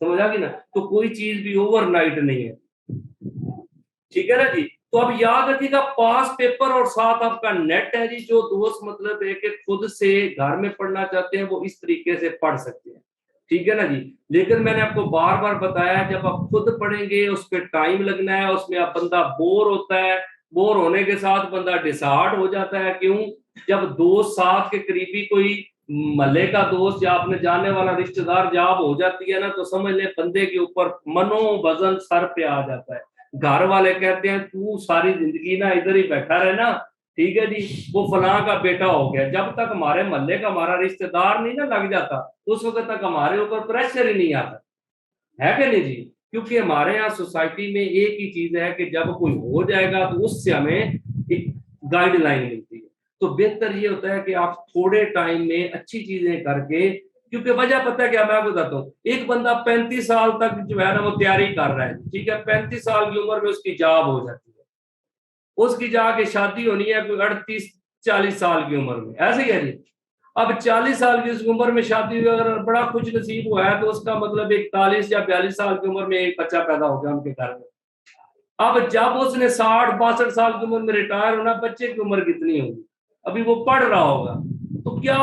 [SPEAKER 1] समझ आ गई ना? तो कोई चीज भी ओवरनाइट नहीं है, ठीक है ना जी। तो अब याद रखिएगा पास पेपर और साथ आपका नेट है जी। जो दोस्त मतलब है कि खुद से घर में पढ़ना चाहते हैं वो इस तरीके से पढ़ सकते हैं, ठीक है ना जी। लेकिन मैंने आपको बार बार बताया जब आप खुद पढ़ेंगे उस पर टाइम लगना है, उसमें आप बंदा बोर होता है, बोर होने के साथ बंदा डिसहार्ट हो जाता है। क्यों? जब दोस्त साथ के करीबी कोई मल्ले का दोस्त या आपने जानने वाला रिश्तेदार जॉब हो जाती है ना, तो समझ ले बंदे के ऊपर मनोवजन सर पे आ जाता है। घर वाले कहते हैं तू सारी जिंदगी ना इधर ही बैठा रहे ना, ठीक है जी, वो फलां का बेटा हो गया। जब तक हमारे मोहल्ले का हमारा रिश्तेदार नहीं ना लग जाता उस वक्त तक हमारे ऊपर प्रेशर ही नहीं आता, है कि नहीं जी। क्योंकि हमारे यहाँ सोसाइटी में एक ही चीज है कि जब कोई हो जाएगा तो उससे हमें एक गाइडलाइन मिलती है। तो बेहतर ये होता है कि आप थोड़े टाइम में अच्छी चीजें करके, क्योंकि वजह पता है क्या, मैं आपको बताता हूँ। एक बंदा 35 साल तक जो है ना वो तैयारी कर रहा है, ठीक है, 35 साल की उम्र में उसकी जॉब हो जाती है, उसकी जाके शादी होनी है कोई 38-40 साल की उम्र में, ऐसे ही है जी। अब 40 साल की उस उम्र में शादी हुई, अगर बड़ा खुश नसीब हुआ है तो उसका मतलब 41 या 42 साल की उम्र में एक बच्चा पैदा हो गया उनके घर में। अब जब उसने 60-62 साल की उम्र में रिटायर होना, बच्चे की उम्र कितनी होगी? अभी वो पढ़ रहा होगा, तो क्या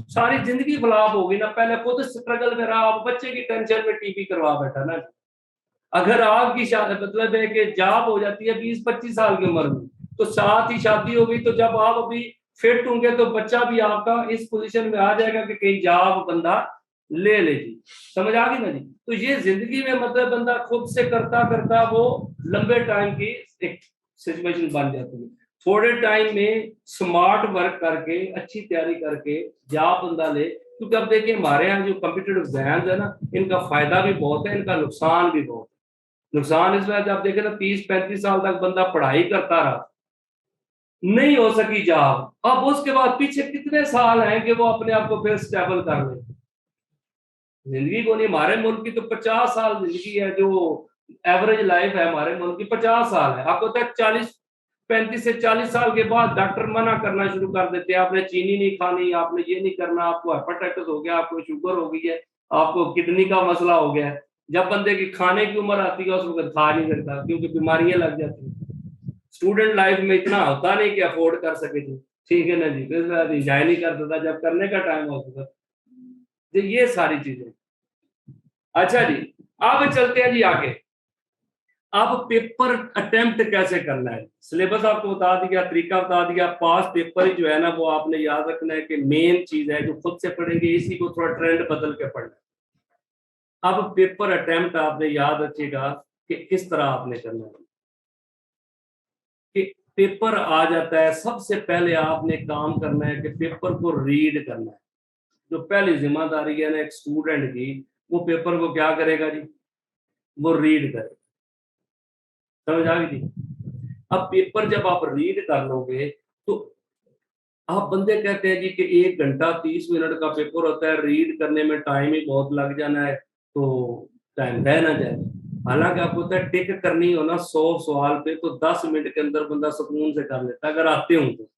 [SPEAKER 1] सारी जिंदगी फ्लॉप होगी ना। पहले खुद स्ट्रगल में रहा, अब बच्चे की टेंशन में टीवी करवा बैठा ना। अगर आपकी मतलब है कि जॉब हो जाती है 20-25 साल की उम्र में, तो साथ ही शादी होगी, तो जब आप अभी फिट होंगे तो बच्चा भी आपका इस पोजीशन में आ जाएगा कि कहीं जॉब बंदा ले ले जी। समझ आ गई ना जी। तो ये जिंदगी में मतलब बंदा खुद से करता करता वो लंबे टाइम की एक सिचुएशन बन जाती है। थोड़े टाइम में स्मार्ट वर्क करके अच्छी तैयारी करके जॉब बंदा ले। क्योंकि अब देखिए हमारे यहाँ जो कम्पिटेटिव एग्जाम्स है ना, इनका फायदा भी बहुत है, इनका नुकसान भी बहुत है। नुकसान इस वजह से आप देखें ना 30-35 साल तक बंदा पढ़ाई करता रहा, नहीं हो सकी जॉब, अब उसके बाद पीछे कितने साल हैं कि वो अपने आप को फिर स्टेबल कर ले। जिंदगी को नहीं, हमारे मुल्क की तो 50 साल जिंदगी है, जो एवरेज लाइफ है हमारे मुल्क की 50 साल है। आपको तक 35 से 40 साल के बाद डॉक्टर मना करना शुरू कर देते हैं, आपने चीनी नहीं खानी, आपने ये नहीं करना, आपको हेपेटाइटिस हो गया, आपको शुगर हो गई है, आपको किडनी का मसला हो गया है। जब बंदे की खाने की उम्र आती है उस वक्त खा नहीं सकता क्योंकि बीमारियां लग जाती हैं। स्टूडेंट लाइफ में इतना होता नहीं कि अफोर्ड कर सके जी, ठीक है ना जी, तो एंजॉय नहीं करता था जब करने का टाइम होता था। तो ये सारी चीजें। अच्छा जी, अब चलते हैं जी आगे। अब पेपर अटेम्प्ट कैसे करना है, सिलेबस आपको बता दिया, तरीका बता दिया। पास पेपर ही जो है ना, वो आपने याद रखना है कि मेन चीज है जो खुद से पढ़ेंगे, इसी को थोड़ा ट्रेंड बदल के पढ़ना है। अब पेपर अटेम्प्ट आपने याद रखिएगा कि किस तरह आपने करना है। कि पेपर आ जाता है, सबसे पहले आपने काम करना है कि पेपर को रीड करना है। जो पहली जिम्मेदारी है ना एक स्टूडेंट की, वो पेपर को क्या करेगा जी, वो रीड करेगा। समझ आ गई जी। अब पेपर जब आप रीड कर लोगे तो आप बंदे कहते हैं जी कि 1 घंटा 30 मिनट का पेपर होता है, रीड करने में टाइम ही बहुत लग जाना है, तो टाइम रह ना जाए। हालांकि आपको पता है टिक करनी हो ना 100 सवाल पे तो 10 मिनट के अंदर बंदा सुकून से कर लेता है, अगर आते हो तो,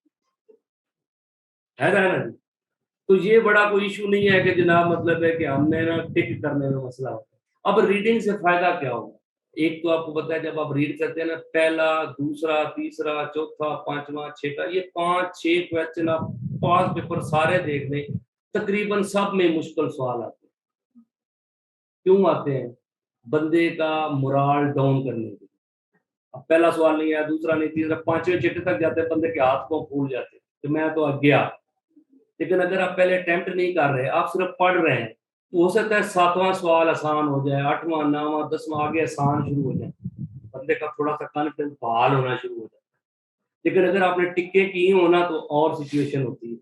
[SPEAKER 1] है ना जी। तो ये बड़ा कोई इशू नहीं है कि जनाब मतलब है कि हमने ना टिक करने में मसला होता है। अब रीडिंग से फायदा क्या होगा, एक तो आपको पता है जब आप रीड करते हैं ना, पहला दूसरा तीसरा चौथा पांचवा छठा, ये 5-6 क्वेश्चन आप पास पेपर सारे देख लें, तकरीबन सब में मुश्किल सवाल आते हैं। क्यों आते हैं, बंदे का मोराल डाउन करने के लिए। अब पहला सवाल नहीं आया, दूसरा नहीं, तीसरा, पांचवें छठे तक जाते हैं, बंदे के हाथ को फूल जाते हैं कि मैं तो आ गया। लेकिन अगर आप पहले अटेम्प्ट नहीं कर रहे, आप सिर्फ पढ़ रहे हैं, तो हो सकता है 7वां सवाल आसान हो जाए, 8वां 9वां 10वां आगे आसान शुरू हो जाए, बंदे का थोड़ा सा कॉन्फिडेंस बहाल होना शुरू हो जाए। लेकिन अगर आपने टिक्के की होना तो और सिचुएशन होती है।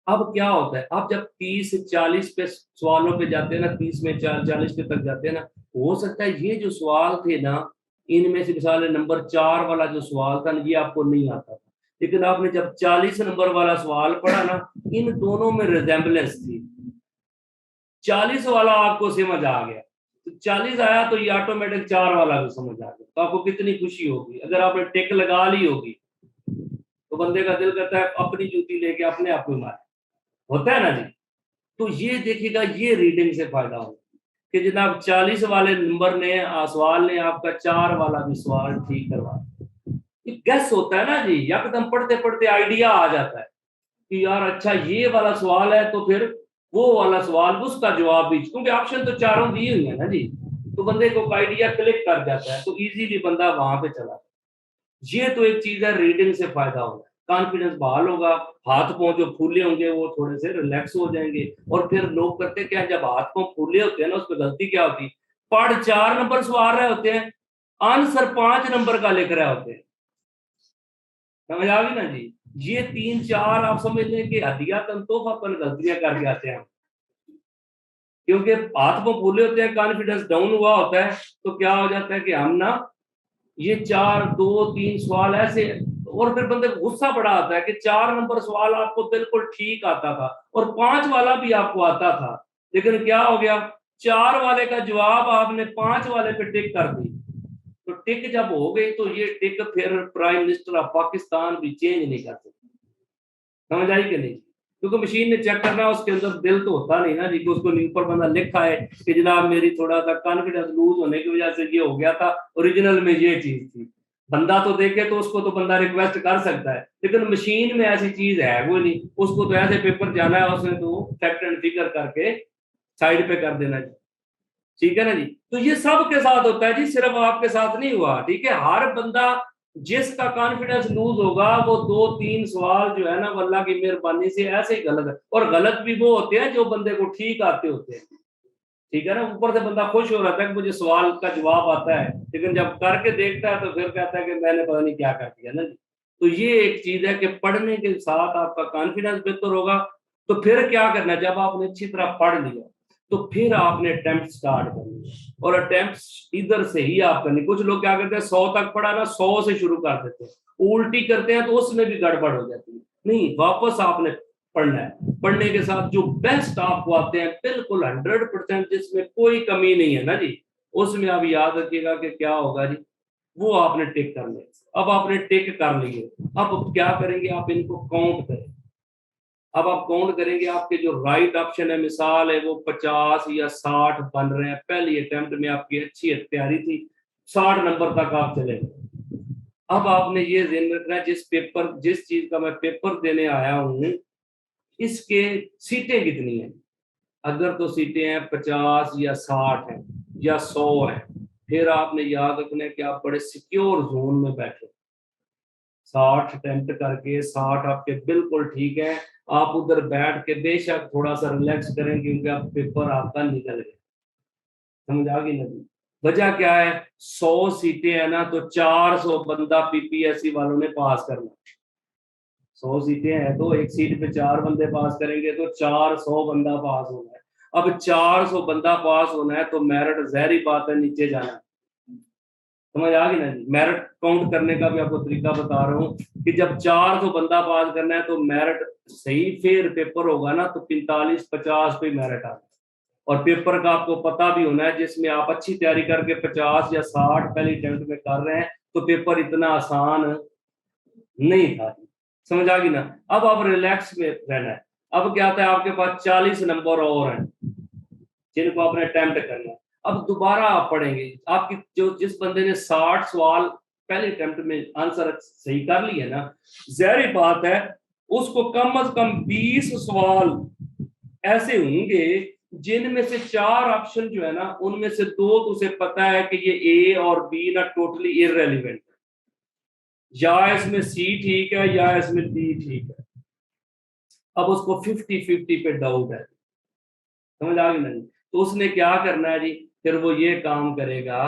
[SPEAKER 1] अब क्या होता है, आप जब 30-40 पे सवालों पे जाते हैं ना, 30 में 40 पे तक जाते हैं ना, हो सकता है ये जो सवाल थे ना, इनमें से मिसाल नंबर 4 वाला जो सवाल था ये आपको नहीं आता था, लेकिन आपने जब 40 नंबर वाला सवाल पढ़ा ना, इन दोनों में रिजेम्बलेंस थी। 40 वाला आपको समझ आ गया तो 40 आया तो ये ऑटोमेटिक 4 वाला भी समझ आ गया, तो आपको कितनी खुशी होगी। अगर आपने टिक लगा ली होगी तो बंदे का दिल करता है अपनी जूती लेके अपने आप को मारे, होता है ना जी। तो ये देखिएगा, ये रीडिंग से फायदा होगा कि जनाब 40 वाले नंबर ने सवाल ने आपका 4 वाला भी सवाल ठीक करवा। गैस होता है ना जी, एकदम पढ़ते पढ़ते आइडिया आ जाता है कि यार अच्छा ये वाला सवाल है तो फिर वो वाला सवाल उसका जवाब भी, क्योंकि ऑप्शन तो चारों दिए हुए हैं ना जी, तो बंदे को आइडिया क्लिक कर जाता है, तो इजीली बंदा वहां पे चला। ये तो एक चीज है, रीडिंग से फायदा होगा, कॉन्फिडेंस बहाल होगा, हाथ पांव जो फूले होंगे वो थोड़े से रिलैक्स हो जाएंगे। और फिर लोग करते क्या, जब हाथ पांव फूले होते हैं ना, उसमें गलती क्या होती है, पढ़ 4 नंबर सवाल रहे होते हैं, आंसर 5 नंबर का लिख रहे होते हैं। समझ आ गई ना जी। ये 3-4 आप समझ लें कि हदियातन तोहफातन गलतियां करके आते हैं, क्योंकि हाथ पांव फूले होते हैं, कॉन्फिडेंस डाउन हुआ होता है, तो क्या हो जाता है कि हम ना ये 4-2-3 सवाल ऐसे, और फिर बंदे को गुस्सा बड़ा आता है कि 4 नंबर सवाल आपको बिल्कुल ठीक आता था और 5 वाला भी आपको आता था, लेकिन क्या हो गया, 4 वाले का जवाब आपने 5 वाले पे टिक कर दी। तो टिक जब हो गई तो ये टिक फिर प्राइम मिनिस्टर ऑफ पाकिस्तान भी चेंज नहीं कर सकते। समझ आई कि नहीं, क्योंकि मशीन ने चेक करना, उसके अंदर दिल तो होता नहीं ना जी कि उसको ऊपर बंदा लिखा है कि जनाब मेरी थोड़ा सा कॉन्फिडेंस लूज होने की वजह से ये हो गया था, ओरिजिनल में ये चीज थी। बंदा तो देखे तो उसको तो बंदा रिक्वेस्ट कर सकता है, लेकिन मशीन में ऐसी चीज है वो नहीं, उसको तो ऐसे पेपर जाना है, उसने तो फैक्ट एंड फिगर करके साइड पे कर देना जी। ठीक है ना जी। तो ये सबके साथ होता है जी, सिर्फ आपके साथ नहीं हुआ, ठीक है। हर बंदा जिसका कॉन्फिडेंस लूज होगा, वो 2-3 सवाल जो है ना, अल्लाह की मेहरबानी से ऐसे ही गलत है, और गलत भी वो होते हैं जो बंदे को ठीक आते होते हैं। ठीक है ना, ऊपर से बंदा खुश हो रहा था कि मुझे सवाल का जवाब आता है, लेकिन जब करके देखता है तो फिर कहता है कि मैंने पता नहीं क्या कर दिया ना जी। तो ये एक चीज है कि पढ़ने के साथ आपका कॉन्फिडेंस बेहतर होगा। तो फिर क्या करना है, जब आपने अच्छी तरह पढ़ लिया तो फिर आपने अटेम्प्ट स्टार्ट करनी है, और अटेम्प्ट इधर से ही आप करनी। कुछ लोग क्या करते हैं, 100 तक पढ़ा ना, 100 से शुरू कर देते हैं, उल्टी करते हैं तो उसमें भी गड़बड़ हो जाती है। नहीं, वापस आपने पढ़ना है, पढ़ने के साथ जो बेस्ट आपको आते हैं बिल्कुल 100%, जिसमें कोई कमी नहीं है ना जी, उसमें आप याद रखिएगा कि क्या होगा जी, वो आपने टिक कर लिया। अब आपने टिक कर लिए, अब क्या करेंगे, आप इनको काउंट करें। अब आप काउंट करेंगे, आपके जो राइट ऑप्शन है मिसाल है वो 50 या 60 बन रहे हैं, पहली अटेम्प्ट में आपकी अच्छी तैयारी थी, 60 नंबर तक आप चले गए। अब आपने ये ध्यान रखना है, जिस चीज का मैं पेपर देने आया हूं, इसके सीटें कितनी हैं। अगर तो सीटें हैं 50 या 60 हैं, या 100 है, फिर आपने याद रखना है कि आप बड़े सिक्योर जोन में बैठे। 60 अटेम्प्ट करके 60 आपके बिल्कुल ठीक है, आप उधर बैठ के बेशक थोड़ा सा रिलैक्स करें क्योंकि आप पेपर आपका निकल गया। समझ आ गई ना जी? वजह क्या है, 100 सीटें है ना, तो 400 बंदा पीपीएससी वालों ने पास करना। 100 सीटें हैं तो एक सीट पे 4 बंदे पास करेंगे तो 400 बंदा पास होना है। अब 400 बंदा पास होना है तो मेरिट जहरी बात है नीचे जाना है। समझ आ गई ना जी? मेरिट काउंट करने का भी आपको तरीका बता रहा हूँ कि जब 400 बंदा पास करना है तो मेरिट सही फेयर पेपर होगा ना तो 45-50 पे मेरिट आ, और पेपर का आपको पता भी होना है जिसमें आप अच्छी तैयारी करके 50 या 60 पहले अटेम्प्ट में कर रहे हैं तो पेपर इतना आसान नहीं था। समझ आ गई ना? अब आप रिलैक्स में रहना है। अब क्या आता है, आपके पास 40 नंबर और हैं जिनको आपने अटेम्प्ट करना है। अब दोबारा आप पढ़ेंगे, आपकी जो जिस बंदे ने 60 सवाल पहले अटेम्प्ट में आंसर सही कर लिए ना, जाहिर बात है उसको कम से कम 20 सवाल ऐसे होंगे जिनमें से 4 ऑप्शन जो है ना उनमें से 2 तो उसे पता है कि ये ए और बी ना टोटली इररेलेवेंट है, या इसमें सी ठीक है या इसमें डी ठीक है। अब उसको 50-50 पे डाउट है। समझ आ गई ना जी? तो उसने क्या करना है जी, फिर वो ये काम करेगा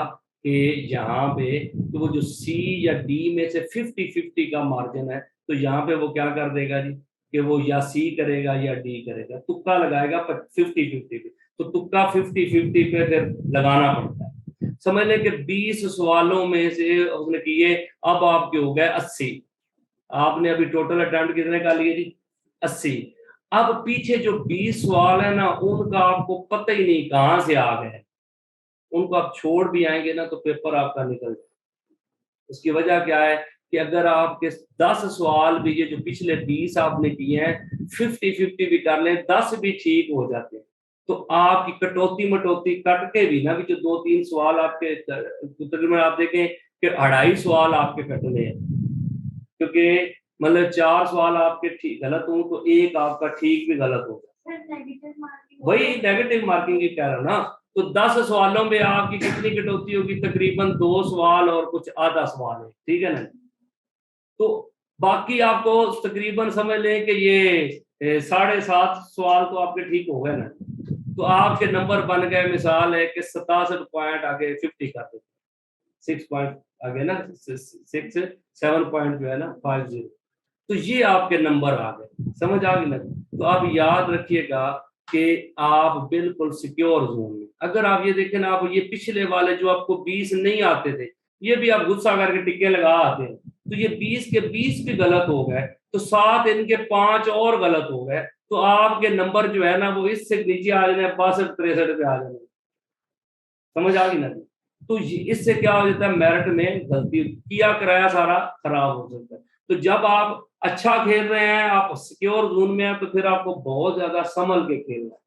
[SPEAKER 1] कि यहाँ पे तो वो जो सी या डी में से 50-50 का मार्जिन है तो यहाँ पे वो क्या कर देगा जी कि वो या सी करेगा या डी करेगा, तुक्का लगाएगा 50-50 पे। तो तुक्का 50-50 पे फिर लगाना पड़ता है। समझ लें कि 20 सवालों में से उसने किए, अब आपके हो गए 80। आपने अभी टोटल अटेम्प्ट कितने का लिए जी? 80। अब पीछे जो 20 सवाल है ना उनका आपको पता ही नहीं कहां से आ गए, उनको आप छोड़ भी आएंगे ना तो पेपर आपका निकल जाए। उसकी वजह क्या है कि अगर आपके 10 सवाल भी ये जो पिछले 20 आपने किए हैं 50-50 भी कर लें, 10 भी ठीक हो जाते हैं तो आपकी कटौती मटौती कट के भी ना भी जो 2-3 सवाल आपके तकरीबन आप देखें कि 2.5 सवाल आपके कटने हैं, क्योंकि मतलब 4 सवाल आपके ठीक गलत हो तो एक आपका ठीक भी गलत हो जाए। वही नेगेटिव मार्किंग की कह रहा हूं ना। तो 10 सवालों में आपकी कितनी कटौती होगी? तकरीबन 2 सवाल और कुछ आधा सवाल है, ठीक है ना? तो बाकी आपको तकरीबन समझ लें कि ये 7.5 सवाल तो आपके ठीक हो गए ना, तो आपके नंबर बन गए, मिसाल है कि 67 पॉइंट आगे 50 कर देते, 6 पॉइंट आगे ना, 7 पॉइंट जो है ना 50, तो ये आपके नंबर आ गए। समझ आ गई ना? तो आप याद रखिएगा कि आप बिल्कुल सिक्योर जोन में, अगर आप ये देखें ना, आप ये पिछले वाले जो आपको 20 नहीं आते थे ये भी आप गुस्सा करके टिक्के लगा आते हैं, तो ये 20 के 20 भी गलत हो गए तो 7 इनके 5 और गलत हो गए, तो आपके नंबर जो है ना वो इससे नीचे आ जाने 62-63 पे आ जाने। समझ आ गई ना? तो इससे क्या हो जाता है, मेरिट में गलती किया कराया सारा खराब हो जाता है। तो जब आप अच्छा खेल रहे हैं, आप सिक्योर जोन में हैं, तो फिर आपको बहुत ज्यादा संभल के खेलना है।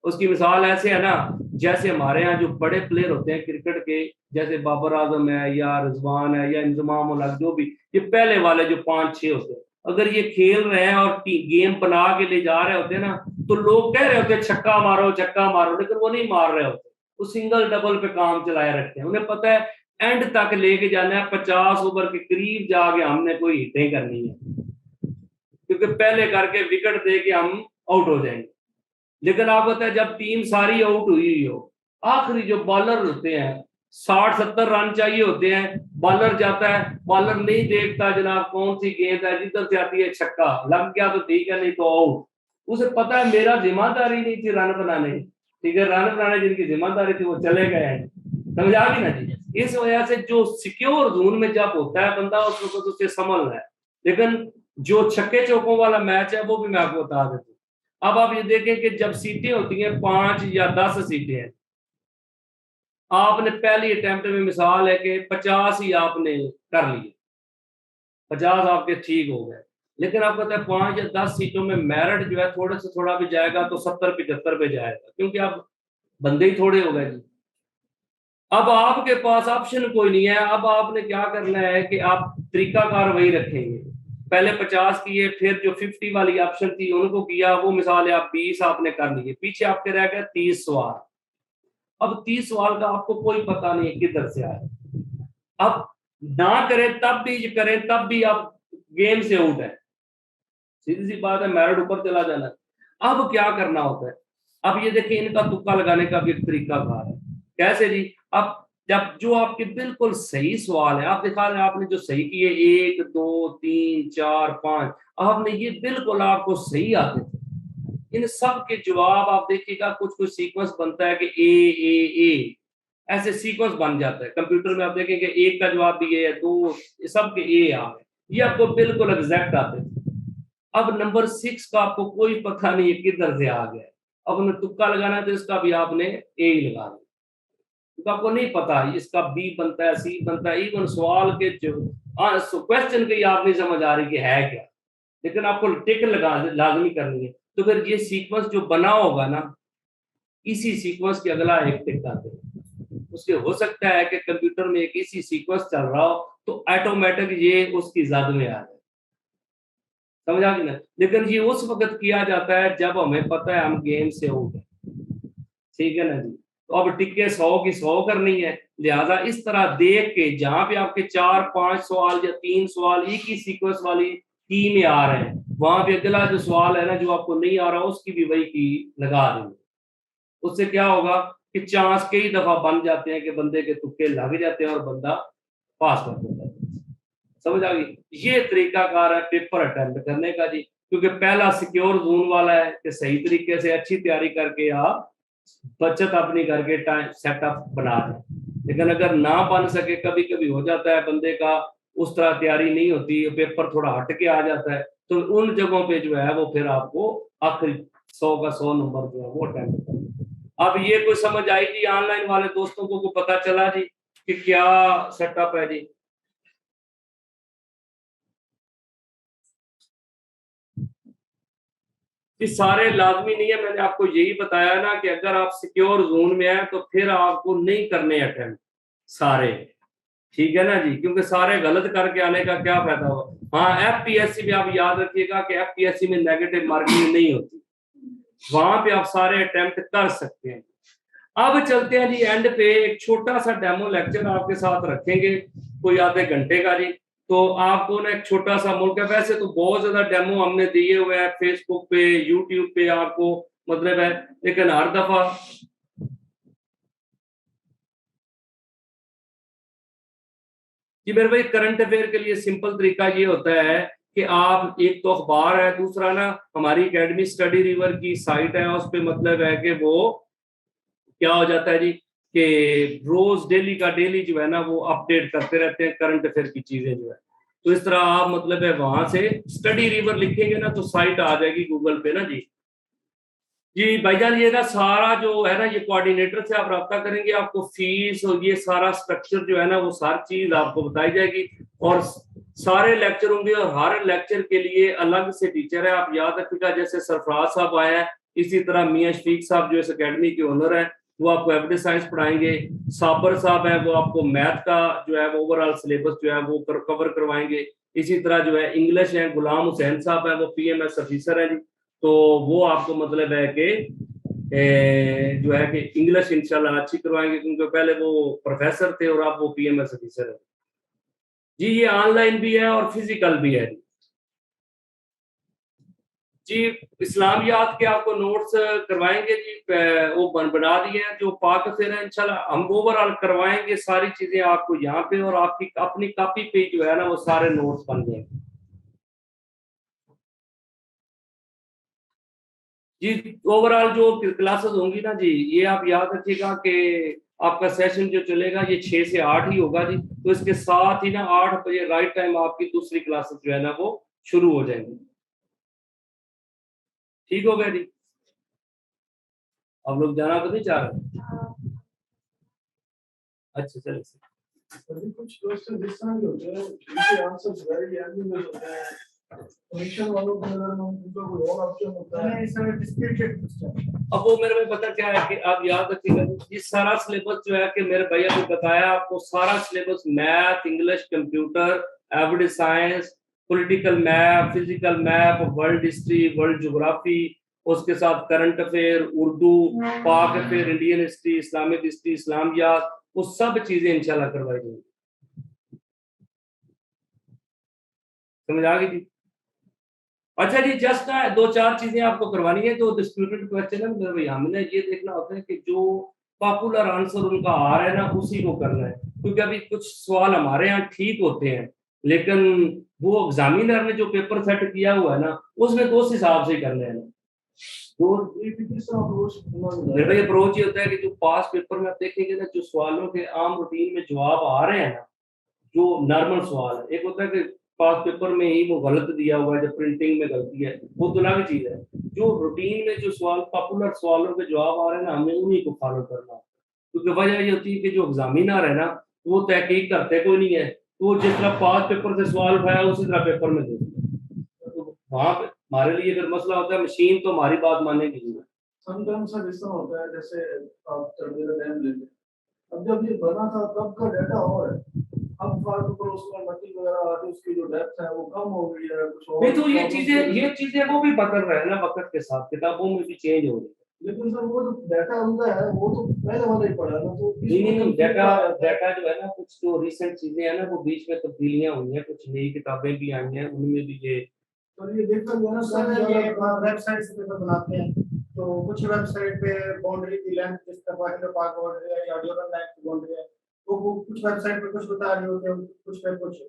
[SPEAKER 1] उसकी मिसाल ऐसे है ना, जैसे हमारे यहाँ जो बड़े प्लेयर होते हैं क्रिकेट के, जैसे बाबर आजम है या रिजवान है या इंजमाम उल हक, जो भी ये पहले वाले जो 5-6 होते हैं, अगर ये खेल रहे हैं और गेम बना के ले जा रहे होते हैं ना, तो लोग कह रहे होते हैं छक्का मारो, लेकिन वो नहीं मार रहे होते, वो सिंगल डबल पे काम चलाए रखते हैं। उन्हें पता है एंड तक लेके जाना है, 50 ओवर के करीब जाके हमने कोई हिटें करनी है, क्योंकि पहले करके विकेट दे के हम आउट हो जाएंगे। लेकिन आप पता है जब टीम सारी आउट हुई हो, आखिरी जो बॉलर होते हैं 60-70 रन चाहिए होते हैं, बॉलर जाता है, बॉलर नहीं देखता जनाब कौन सी गेंद है, जिधर से आती है छक्का लग गया तो ठीक है, नहीं तो आउट। उसे पता है मेरा जिम्मेदारी नहीं थी रन बनाने की, ठीक है, रन बनाने जिनकी जिम्मेदारी थी वो चले गए हैं। समझ आ गई ना जी? इस वजह से जो सिक्योर जोन में जब होता है बंदा उसको तो उससे संभलना है। लेकिन जो छक्के चौकों वाला मैच है वो भी मैं आपको बता देता हूँ। अब आप ये देखें कि जब सीटें होती हैं 5 या 10 सीटें हैं, आपने पहली अटेम्प्ट में मिसाल है कि 50 ही आपने कर लिए, 50 आपके ठीक हो गए, लेकिन आप कहते हैं 5 या 10 सीटों में मेरिट जो है थोड़े से थोड़ा भी जाएगा तो 70-75 पे जाएगा, क्योंकि आप बंदे ही थोड़े हो गए जी। अब आपके पास ऑप्शन कोई नहीं है, अब आपने क्या करना है कि आप तरीकाकार वही रखेंगे, पहले 50 किए, फिर जो 50 वाली ऑप्शन थी उनको किया, वो मिसाल है आप 20 आपने कर लिए, पीछे आपके रह गए 30 सवाल। अब 30 सवाल का आपको कोई पता नहीं है किधर से आए। अब ना करें तब भी, करें तब भी आप गेम से आउट है, सीधी सी बात है, मैरिट ऊपर चला जाना है। अब क्या करना होता है, अब ये देखिए इनका तुक्का लगाने का भी एक तरीका कार है। कैसे जी? अब जब जो आपके बिल्कुल सही सवाल है, आप दिखा रहे हैं आपने जो सही किए 1 2 3 4 5, आपने ये बिल्कुल आपको सही आते थे, इन सब के जवाब आप देखिएगा कुछ कुछ सीक्वेंस बनता है कि ए ऐसे सीक्वेंस बन जाता है। कंप्यूटर में आप देखेंगे 1 का जवाब भी ए है, 2, सब के ए आ गए, ये आपको बिल्कुल एग्जैक्ट आते थे। अब नंबर 6 का आपको कोई पता नहीं है किधर से आ गया, अब उन्हें तुक्का लगाना है तो इसका भी आपने ए ही लगा दिया, तो आपको नहीं पता इसका बी बनता है, सी बनता है, इवन सवाल के जो क्वेश्चन की आप नहीं समझ आ रही कि है क्या, लेकिन आपको टिक लगा लाजमी करनी है। तो फिर ये सीक्वेंस जो बना होगा ना, इसी सीक्वेंस के अगला एक टिक आते हैं, उसके हो सकता है कि कंप्यूटर में एक इसी सीक्वेंस चल रहा हो तो ऑटोमेटिक ये उसकी जद में आ जाए, समझ आ गई ना। लेकिन ये उस वक्त किया जाता है जब हमें पता है हम गेम से आउट है, ठीक है ना जी। तो अब टिक्के 100 की 100 करनी है, लिहाजा इस तरह देख के जहां पे आपके 4-5 सवाल या 3 सवाल एक ही सीक्वेंस वाली की में आ रहे हैं, वहां पे अगला जो सवाल है ना जो आपको नहीं आ रहा उसकी भी वही की लगा देंगे। उससे क्या होगा कि चांस कई दफा बन जाते हैं कि बंदे के तुक्के लग जाते हैं और बंदा पास कर देता है, समझ आ गई। ये तरीका कार है पेपर अटेम्प्ट करने का जी, क्योंकि पहला सिक्योर जोन वाला है कि सही तरीके से अच्छी तैयारी करके आप बचत अपनी करके टाइम सेटअप बना दें। लेकिन अगर ना बन सके, कभी कभी हो जाता है बंदे का उस तरह तैयारी नहीं होती, पेपर थोड़ा हट के आ जाता है, तो उन जगहों पे जो है वो फिर आपको आखिरी 100 का 100 नंबर जो है वो अटेम्प्ट करना। अब ये कोई समझ आई जी, ऑनलाइन वाले दोस्तों को पता चला जी कि क्या सेटअप है जी? कि सारे लाजमी नहीं है, मैंने आपको यही बताया ना कि अगर आप सिक्योर जोन में हैं तो फिर आपको नहीं करने अटेम्प्ट सारे, ठीक है ना जी, क्योंकि सारे गलत करके आने का क्या फायदा होगा। हाँ, एफपीएससी में आप याद रखिएगा कि एफपीएससी में नेगेटिव मार्किंग नहीं होती, वहां पे आप सारे अटेम्प्ट कर सकते हैं। अब चलते हैं जी एंड पे, एक छोटा सा डेमो लेक्चर आपके साथ रखेंगे कोई आधे घंटे का जी। तो आपको ना एक छोटा सा मुल्क है, वैसे तो बहुत ज्यादा डेमो हमने दिए हुए हैं फेसबुक पे यूट्यूब पे आपको मतलब है, लेकिन हर दफा जी मेरे भाई करंट अफेयर के लिए सिंपल तरीका ये होता है कि आप एक तो अखबार है, दूसरा ना हमारी एकेडमी स्टडी रिवर की साइट है, उस पे मतलब है कि वो क्या हो जाता है जी कि रोज डेली का डेली जो है ना वो अपडेट करते रहते हैं करंट अफेयर की चीजें जो है। तो इस तरह आप मतलब है वहां से स्टडी रिवर लिखेंगे ना तो साइट आ जाएगी गूगल पे ना जी। जी भाईजान, ये ना सारा जो है ना ये कोऑर्डिनेटर से आप रब्ता करेंगे, आपको फीस और ये सारा स्ट्रक्चर जो है ना वो सारी चीज आपको बताई जाएगी, और सारे लेक्चर होंगे और हर लेक्चर के लिए अलग से टीचर है। आप याद रखिएगा, जैसे सरफराज साहब आए हैं, इसी तरह मियां शफीक साहब जो इस अकेडमी के ओनर है वो आपको एवरेज साइंस पढ़ाएंगे, साबर साहब है वो आपको मैथ का जो है वो ओवरऑल सिलेबस जो है वो कवर करवाएंगे। इसी तरह जो है इंग्लिश है, गुलाम हुसैन साहब है वो पीएमएस ऑफिसर है जी, तो वो आपको मतलब है कि जो है कि इंग्लिश इंशाल्लाह अच्छी करवाएंगे, क्योंकि पहले वो प्रोफेसर थे और अब वो पीएमएस ऑफिसर है जी। ये ऑनलाइन भी है और फिजिकल भी है जी। इस्लामियात के आपको नोट्स करवाएंगे जी, वो बना दिए हैं जो पाक फिर है, इंशाल्लाह हम ओवरऑल करवाएंगे सारी चीजें आपको यहाँ पे, और आपकी अपनी कॉपी पे जो है ना वो सारे नोट्स बन जाएंगे जी। ओवरऑल जो क्लासेस होंगी ना जी, ये आप याद रखिएगा कि आपका सेशन जो चलेगा ये 6 से 8 ही होगा जी, तो इसके साथ ही ना 8 बजे राइट टाइम आपकी दूसरी क्लासेस जो है ना वो शुरू हो जाएंगी। ठीक हो गया जी? आप लोग जाना तो नहीं चाह रहे? अच्छा चलो।
[SPEAKER 3] अभी कुछ क्वेश्चन इस तरह के होते हैं जिनके आंसर्स वेरी एम्बिगुअस होते हैं, कमीशन वालों को नजर में उनका कोई और ऑप्शन होता है, इस तरह डिस्प्यूटेड क्वेश्चन।
[SPEAKER 1] अब वो मेरे में पता क्या है कि आप याद रखिएगा ये सारा सिलेबस जो है कि मेरे भैया ने बताया आपको, सारा syllabus math, English, computer, average science, political map, physical map, world history, world geography, उसके साथ current affair, Urdu, Pak affair, Indian history, Islamic history, इस्लामियात, वो सब चीजें इंशाल्लाह करवाई जाएंगी। समझ आ गई जी? अच्छा जी, जस्ट ना 2-4 चीजें आपको करवानी है। जो डिस्प्यूटेड क्वेश्चन है मेरे भाई, हमने ये देखना होता है कि जो पॉपुलर आंसर उनका आ रहा है ना उसी को करना है, क्योंकि अभी कुछ सवाल हमारे यहाँ ठीक होते हैं लेकिन वो एग्जामिनर ने जो पेपर सेट किया हुआ है ना उसने तो उस हिसाब से ही करना है ना। तो मेरे भाई अप्रोच ये होता है कि जो पास पेपर में आप देखेंगे ना, जो सवालों के आम रूटीन में जवाब आ रहे हैं ना, जो नॉर्मल सवाल है, एक होता है कि पास पेपर में ही वो गलत दिया हुआ है, जब प्रिंटिंग में गलती है, वो तो अलग चीज है। जो रूटीन में जो सवाल पॉपुलर सवालों के जवाब आ रहे हैं ना, हमें उन्हीं को फॉलो करना है। क्योंकि वजह ये होती है कि जो एग्जामिनर है ना वो तहकीक करते कोई नहीं है, तो जिस तरह पास पेपर से सवाल उठाया उसी तरह पेपर में दे दिया। तो वहां पे हमारे लिए अगर मसला होता है, मशीन तो हमारी बात मानेगी नहीं।
[SPEAKER 3] समटाइम्स सर ऐसा होता है, जैसे आप सर्वे टाइम लेते हैं, अब जब ये बना था तब का डाटा और है, अब फालतू को उसमें मट्टी वगैरह आती, उसकी जो डेप्थ है वो कम हो गई है, कुछ और
[SPEAKER 1] नहीं तो ये चीजें वो भी बदल रहे हैं ना वक्त के साथ, किताबों में भी चेंज हो रही है।
[SPEAKER 3] लेकिन सर वो जो डाटा उनका है वो तो पहले वाला ही पड़ा है ना, तो
[SPEAKER 1] नहीं, डाटा जो है ना, कुछ जो रिसेंट चीजें हैं ना वो बीच में तब्दीलियां हुई हैं, कुछ नई किताबें भी आई हैं, उनमें भी ये
[SPEAKER 3] तो ये देखा गया ना
[SPEAKER 4] सर,
[SPEAKER 3] सर,
[SPEAKER 4] ये वेबसाइट से पेपर बनाते हैं, तो कुछ वेबसाइट पे बाउंड्री की लेंथ, जिस तरह हिंदू पाक बाउंड्री है या ड्यूरल लाइन की बाउंड्री है, तो वो कुछ वेबसाइट पे कुछ बता रहे होते हैं, कुछ पे कुछ।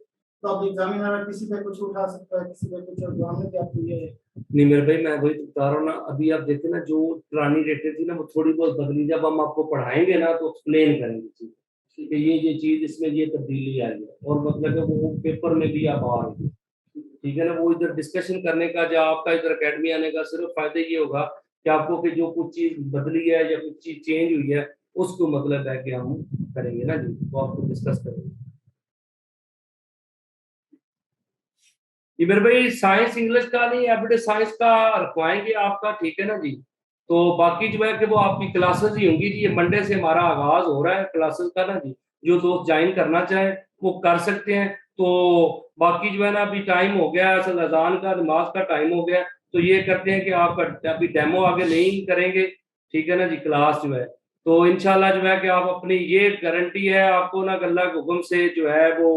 [SPEAKER 4] तो अब एग्जामिनर किसी पे कुछ उठा सकता है, किसी पे कुछ, जो हमने क्या ये
[SPEAKER 1] नहीं मेरे भाई, मैं वही तो बता रहा हूँ ना, अभी आप देखें ना जो पुरानी डेटें थी ना वो थोड़ी बहुत बदली, जब हम आपको पढ़ाएंगे ना तो एक्सप्लेन करेंगे चीज कि ये चीज इसमें ये तब्दीली आई है, और मतलब कि वो पेपर में भी आप आ रही है, ठीक है ना। वो इधर डिस्कशन करने का, जो आपका इधर अकेडमी आने का सिर्फ फायदा ये होगा कि आपको कि जो कुछ चीज बदली है या कुछ चीज चेंज हुई है उसको मतलब है कि हम करेंगे ना जी, वो आपको डिस्कस करेंगे। ये मेरे भाई साइंस इंग्लिश का नहीं, एवरीडे साइंस का रखवाएंगे आपका, ठीक है ना जी। तो बाकी जो है कि वो आपकी क्लासेस ही होंगी जी, ये मंडे से हमारा आगाज हो रहा है क्लासेस का ना जी। जो दोस्त ज्वाइन करना चाहे वो कर सकते हैं। तो बाकी जो है ना अभी टाइम हो गया, असल अजान का, नमाज का टाइम हो गया, तो ये करते हैं कि आपका अभी डेमो आगे नहीं करेंगे, ठीक है ना जी। क्लास जो है तो इंशाल्लाह जो है कि आप अपनी, ये गारंटी है आपको ना, अल्लाह के हुक्म से जो है वो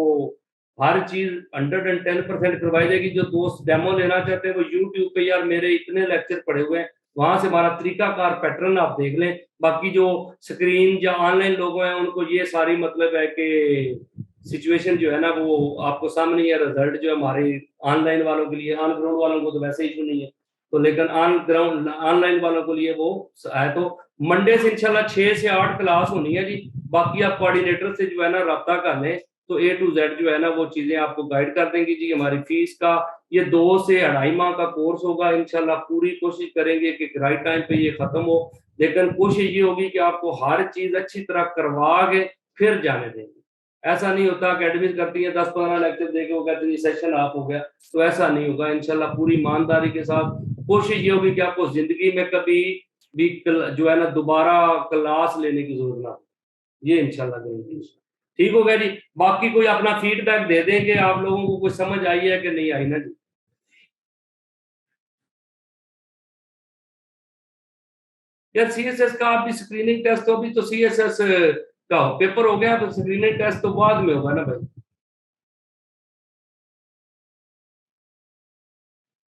[SPEAKER 1] हर चीज 110% करवाई जाएगी। जो दोस्त डेमो लेना चाहते हैं वो यूट्यूब पे, यार मेरे इतने लेक्चर पड़े हुए हैं, वहां से हमारा तरीकाकार पैटर्न आप देख लें। बाकी जो स्क्रीन या ऑनलाइन लोग हैं उनको ये सारी मतलब है कि सिचुएशन जो है ना वो आपको सामने है, रिजल्ट जो है हमारे ऑनलाइन वालों के लिए, ऑन ग्राउंड वालों को तो वैसे इशू नहीं है, तो लेकिन ऑन ग्राउंड ऑनलाइन वालों के लिए वो है। तो मंडे से इंशाल्लाह 6 से 8 क्लास होनी है जी। बाकी आप कोऑर्डिनेटर से जो है ना रब्ता कर लें, तो A to Z जो है ना वो चीजें आपको गाइड कर देंगे जी। हमारी फीस का ये 2 से 2.5 माह का कोर्स होगा, इंशाल्लाह पूरी कोशिश करेंगे कि राइट टाइम पे ये खत्म हो, लेकिन कोशिश ये होगी कि आपको हर चीज अच्छी तरह करवा के फिर जाने देंगे। ऐसा नहीं होता अकेडमी करती है 10-15 लेक्चर देके वो कहते हैं सेशन ऑफ हो गया, तो ऐसा नहीं होगा। इंशाल्लाह पूरी ईमानदारी के साथ कोशिश ये होगी कि आपको जिंदगी में कभी भी जो है ना दोबारा क्लास लेने की जरूरत ना हो, ये इंशाल्लाह करेंगे। ठीक हो गया जी। बाकी कोई अपना फीडबैक दे देंगे, आप लोगों को कुछ समझ आई है कि नहीं आई ना जी। यार CSS का अभी स्क्रीनिंग टेस्ट, तो अभी तो CSS का पेपर हो गया, तो स्क्रीनिंग टेस्ट तो बाद में होगा ना भाई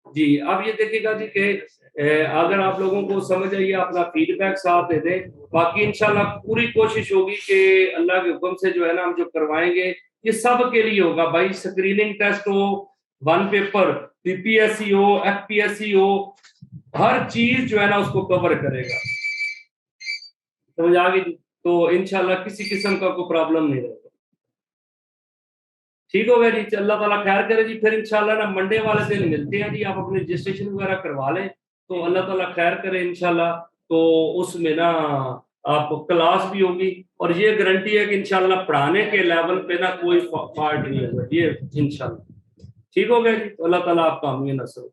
[SPEAKER 1] जी। अब ये देखिएगा जी कि अगर आप लोगों को समझ आई है अपना फीडबैक साथ दे दें। बाकी इंशाल्लाह पूरी कोशिश होगी कि अल्लाह के हुक्म से जो है ना हम जो करवाएंगे ये सब के लिए होगा भाई। स्क्रीनिंग टेस्ट हो, वन पेपर, PPSC हो, FPSC हो, हर चीज जो है ना उसको कवर करेगा। समझ आ गई? तो इंशाल्लाह किसी किस्म का कोई प्रॉब्लम नहीं रहेगा। ठीक हो गया जी, अल्लाह ताला खैर करे जी। फिर इंशाल्लाह ना मंडे वाले दिन मिलते हैं जी, आप अपने रजिस्ट्रेशन वगैरह करवा लें, तो अल्लाह ताला खैर करे इंशाल्लाह। तो उसमें ना आप क्लास भी होगी, और ये गारंटी है कि इंशाल्लाह पढ़ाने के लेवल पे ना कोई फॉल्ट नहीं होगा ये इंशाल्लाह। ठीक हो गया जी, तो अल्लाह ताला आपका आमीन नसर।